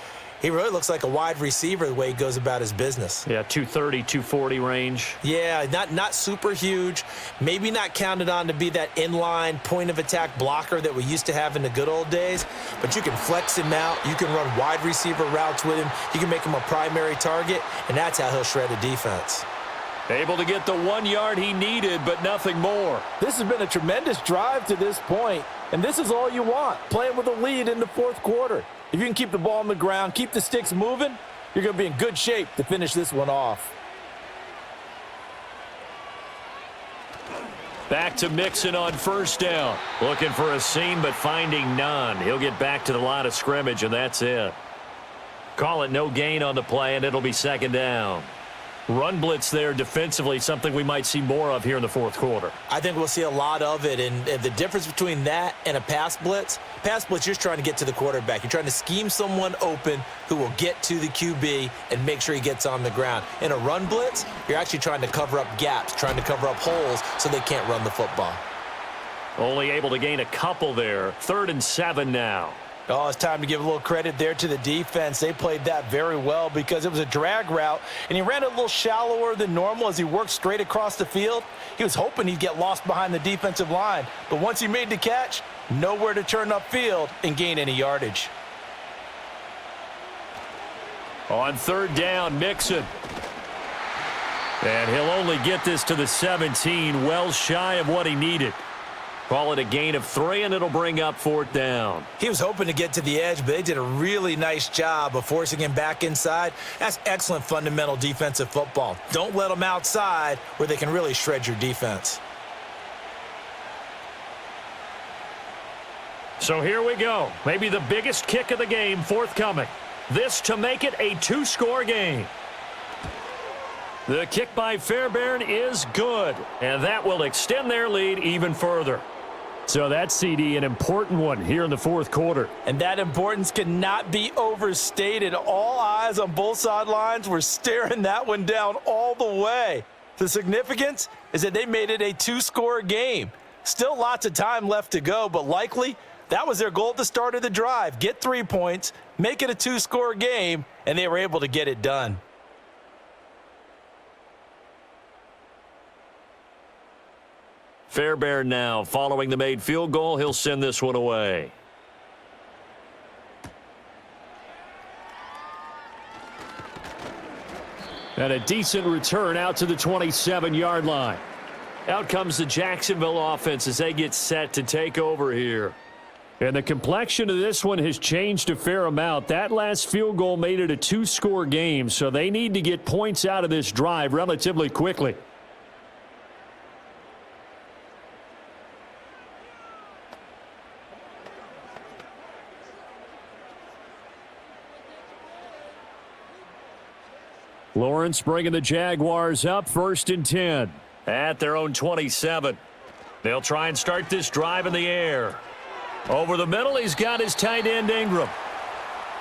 he really looks like a wide receiver the way he goes about his business. Yeah, 230, 240 range. Yeah, not super huge. Maybe not counted on to be that inline point-of-attack blocker that we used to have in the good old days, but you can flex him out. You can run wide receiver routes with him. You can make him a primary target, and that's how he'll shred a defense. Able to get the 1 yard he needed, but nothing more. This has been a tremendous drive to this point, and this is all you want, playing with a lead in the 4th quarter. If you can keep the ball on the ground, keep the sticks moving, you're going to be in good shape to finish this one off. Back to Mixon on first down. Looking for a seam, but finding none. He'll get back to the line of scrimmage, and that's it. Call it no gain on the play, and it'll be 2nd down. Run blitz there defensively, something we might see more of here in the 4th quarter. I think we'll see a lot of it, and the difference between that and a pass blitz, you're just trying to get to the quarterback. You're trying to scheme someone open who will get to the QB and make sure he gets on the ground. In a run blitz, you're actually trying to cover up gaps, trying to cover up holes so they can't run the football. Only able to gain a couple there. 3rd and 7 now. Oh, it's time to give a little credit there to the defense. They played that very well because it was a drag route, and he ran a little shallower than normal as he worked straight across the field. He was hoping he'd get lost behind the defensive line, but once he made the catch, nowhere to turn upfield and gain any yardage. On 3rd down, Mixon. And he'll only get this to the 17, well shy of what he needed. Call it a gain of 3, and it'll bring up 4th down. He was hoping to get to the edge, but they did a really nice job of forcing him back inside. That's excellent fundamental defensive football. Don't let them outside where they can really shred your defense. So here we go. Maybe the biggest kick of the game forthcoming. This to make it a 2-score game. The kick by Fairbairn is good, and that will extend their lead even further. So that's, CD, an important one here in the 4th quarter. And that importance cannot be overstated. All eyes on both sidelines were staring that one down all the way. The significance is that they made it a 2-score game. Still lots of time left to go, but likely that was their goal at the start of the drive. Get 3 points, make it a 2-score game, and they were able to get it done. Fairbairn now following the made field goal. He'll send this one away. And a decent return out to the 27-yard line. Out comes the Jacksonville offense as they get set to take over here. And the complexion of this one has changed a fair amount. That last field goal made it a 2-score game, so they need to get points out of this drive relatively quickly. Lawrence bringing the Jaguars up 1st and 10. At their own 27. They'll try and start this drive in the air. Over the middle, he's got his tight end Ingram.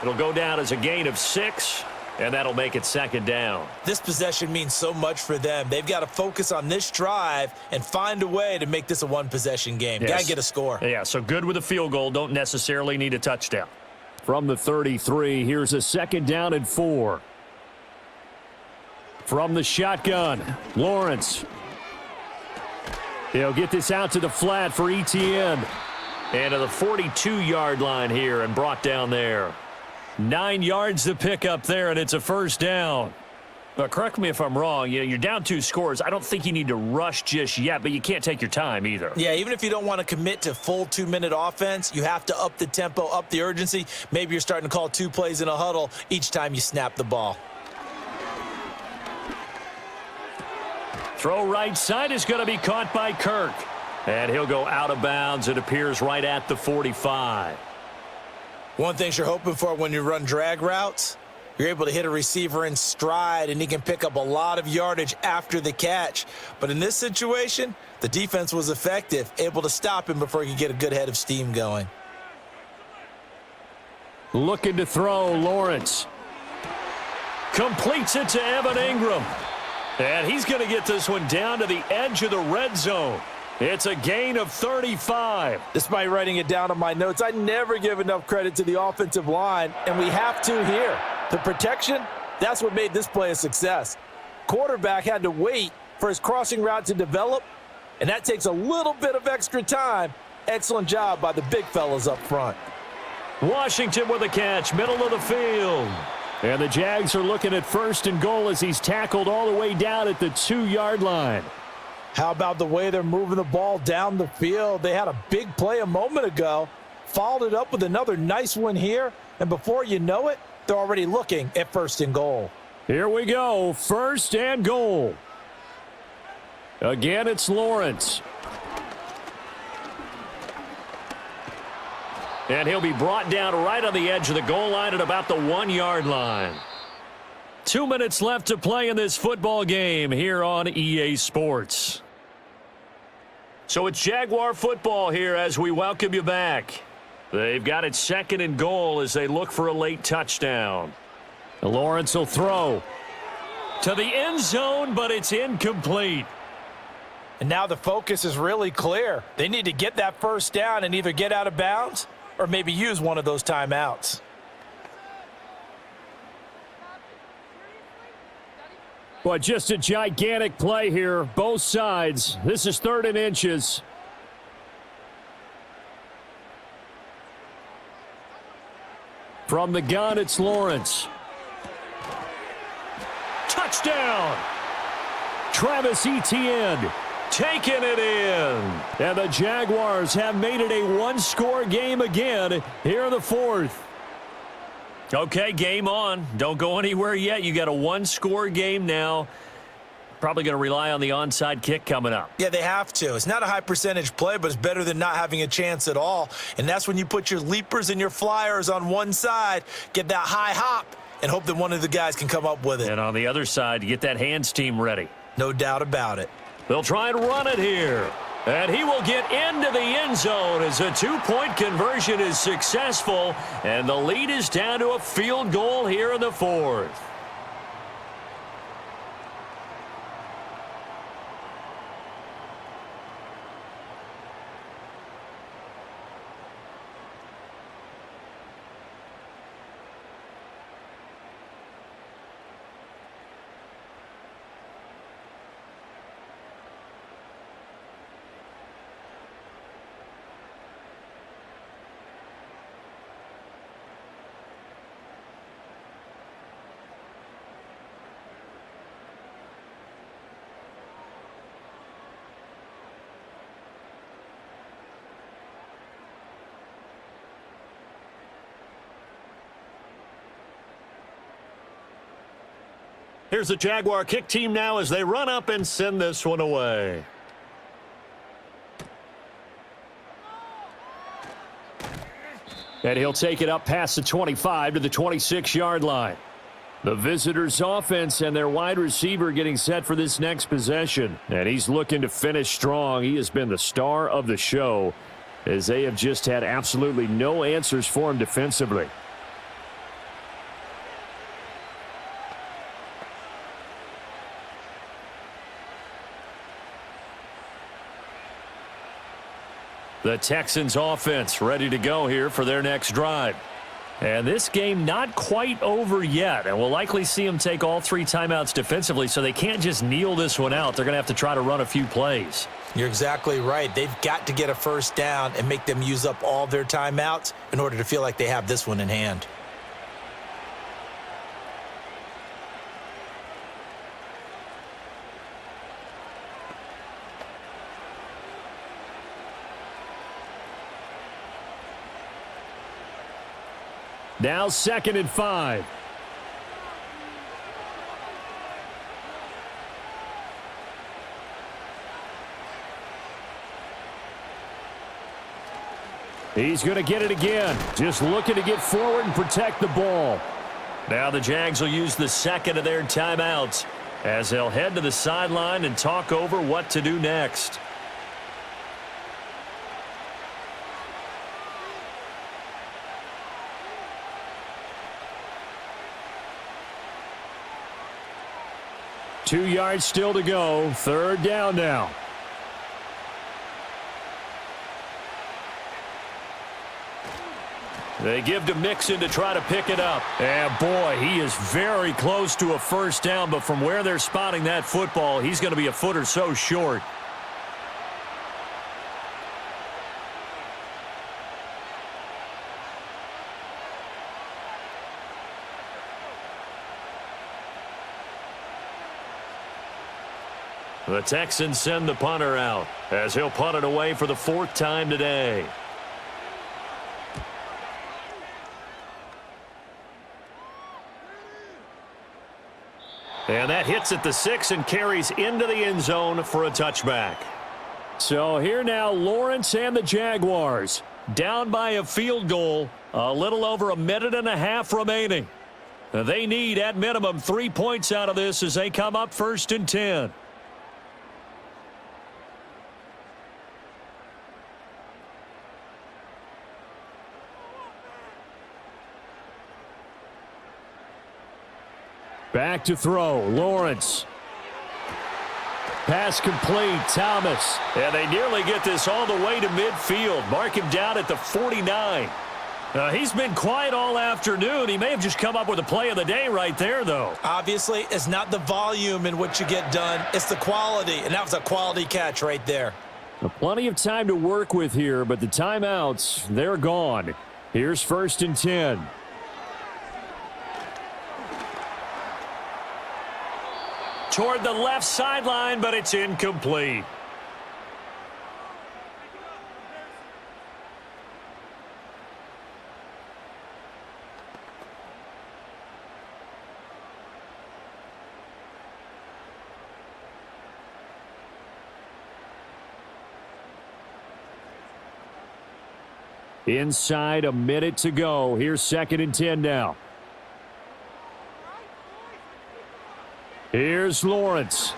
It'll go down as a gain of 6, and that'll make it 2nd down. This possession means so much for them. They've got to focus on this drive and find a way to make this a one-possession game. Yes. Got to get a score. Yeah, so good with a field goal. Don't necessarily need a touchdown. From the 33, here's a 2nd down and 4. From the shotgun, Lawrence. He'll get this out to the flat for ETN. And to the 42-yard line here and brought down there. 9 yards to pick up there, and it's a 1st down. But correct me if I'm wrong. You're down 2 scores. I don't think you need to rush just yet, but you can't take your time either. Yeah, even if you don't want to commit to full 2-minute offense, you have to up the tempo, up the urgency. Maybe you're starting to call 2 plays in a huddle each time you snap the ball. Throw right side is going to be caught by Kirk. And he'll go out of bounds. It appears right at the 45. One thing you're hoping for when you run drag routes, you're able to hit a receiver in stride, and he can pick up a lot of yardage after the catch. But in this situation, the defense was effective, able to stop him before he could get a good head of steam going. Looking to throw, Lawrence. Completes it to Evan Ingram. And he's going to get this one down to the edge of the red zone. It's a gain of 35. Despite writing it down on my notes, I never give enough credit to the offensive line, and we have to here. The protection, that's what made this play a success. Quarterback had to wait for his crossing route to develop, and that takes a little bit of extra time. Excellent job by the big fellas up front. Washington with a catch, middle of the field. And the Jags are looking at 1st and goal as he's tackled all the way down at the 2-yard line. How about the way they're moving the ball down the field? They had a big play a moment ago, followed it up with another nice one here, and before you know it, they're already looking at 1st and goal. Here we go, 1st and goal. Again, it's Lawrence. And he'll be brought down right on the edge of the goal line at about the 1-yard line. 2 minutes left to play in this football game here on EA Sports. So it's Jaguar football here as we welcome you back. They've got it 2nd and goal as they look for a late touchdown. Lawrence will throw. To the end zone, but it's incomplete. And now the focus is really clear. They need to get that 1st down and either get out of bounds or maybe use one of those timeouts. Well, just a gigantic play here, both sides. This is 3rd and inches. From the gun, it's Lawrence. Touchdown! Travis Etienne. Taking it in. And the Jaguars have made it a one-score game again here in the fourth. Okay, game on. Don't go anywhere yet. You got a one-score game now. Probably going to rely on the onside kick coming up. Yeah, they have to. It's not a high percentage play, but it's better than not having a chance at all. And that's when you put your leapers and your flyers on one side, get that high hop, and hope that one of the guys can come up with it. And on the other side, get that hands team ready. No doubt about it. They'll try and run it here. And he will get into the end zone as a two-point conversion is successful. And the lead is down to a field goal here in the fourth. Here's the Jaguar kick team now as they run up and send this one away. And he'll take it up past the 25 to the 26-yard line. The visitors' offense and their wide receiver getting set for this next possession. And he's looking to finish strong. He has been the star of the show as they have just had absolutely no answers for him defensively. The Texans offense ready to go here for their next drive. And this game not quite over yet. And we'll likely see them take all three timeouts defensively, so they can't just kneel this one out. They're going to have to try to run a few plays. You're exactly right. They've got to get a first down and make them use up all their timeouts in order to feel like they have this one in hand. Now 2nd and 5. He's going to get it again. Just looking to get forward and protect the ball. Now the Jags will use the second of their timeouts as they'll head to the sideline and talk over what to do next. Two yards still to go. 3rd down now. They give to Mixon to try to pick it up. And boy, he is very close to a first down, but from where they're spotting that football, he's going to be a foot or so short. The Texans send the punter out as he'll punt it away for the 4th time today. And that hits at the 6 and carries into the end zone for a touchback. So here now, Lawrence and the Jaguars. Down by a field goal, a little over a minute and a half remaining. They need at minimum 3 points out of this as they come up 1st and 10. Back to throw, Lawrence. Pass complete, Thomas. And they nearly get this all the way to midfield. Mark him down at the 49. He's been quiet all afternoon. He may have just come up with a play of the day right there, though. Obviously, it's not the volume in what you get done. It's the quality, and that was a quality catch right there. Plenty of time to work with here, but the timeouts, they're gone. Here's 1st and 10. toward the left sideline, but it's incomplete. Inside a minute to go. Here's 2nd and 10 now. Here's Lawrence.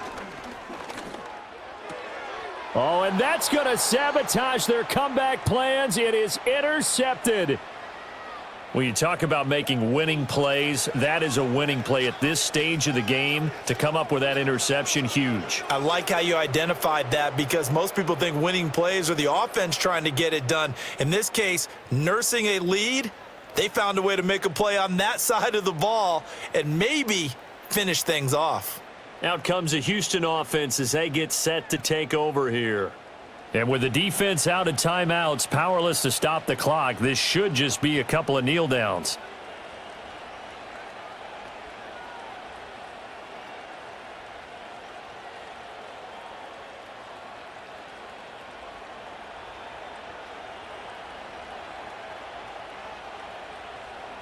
Oh, and that's going to sabotage their comeback plans. It is intercepted. When you talk about making winning plays, that is a winning play at this stage of the game. To come up with that interception, huge. I like how you identified that because most people think winning plays are the offense trying to get it done. In this case, nursing a lead, they found a way to make a play on that side of the ball and maybe finish things off. Out comes the Houston offense as they get set to take over here. And with the defense out of timeouts, powerless to stop the clock, this should just be a couple of kneel downs.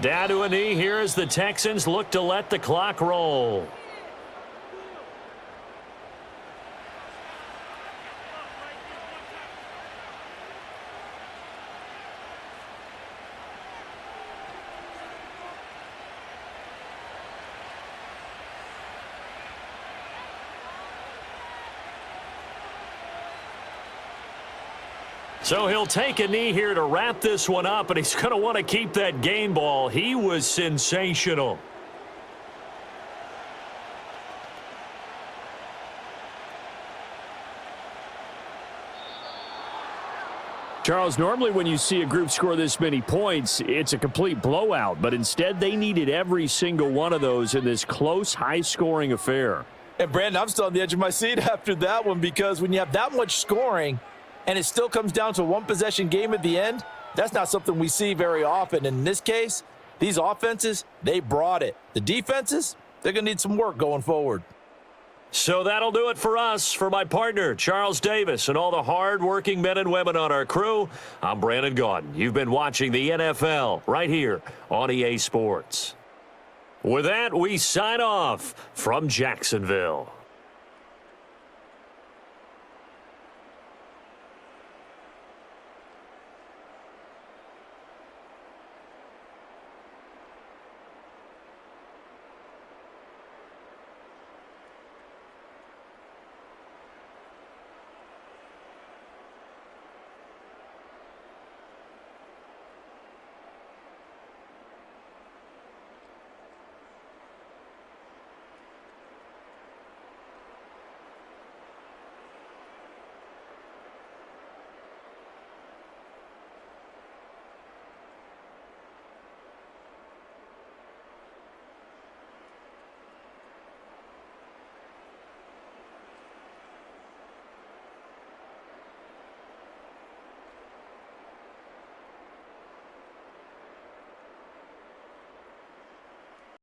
Down to a knee here as the Texans look to let the clock roll. So he'll take a knee here to wrap this one up, and he's going to want to keep that game ball. He was sensational. Charles, normally when you see a group score this many points, it's a complete blowout, but instead they needed every single one of those in this close, high-scoring affair. And, Brandon, I'm still on the edge of my seat after that one because when you have that much scoring and it still comes down to a one-possession game at the end, that's not something we see very often. In this case, these offenses, they brought it. The defenses, they're going to need some work going forward. So that'll do it for us. For my partner, Charles Davis, and all the hard-working men and women on our crew, I'm Brandon Gaudin. You've been watching the NFL right here on EA Sports. With that, we sign off from Jacksonville.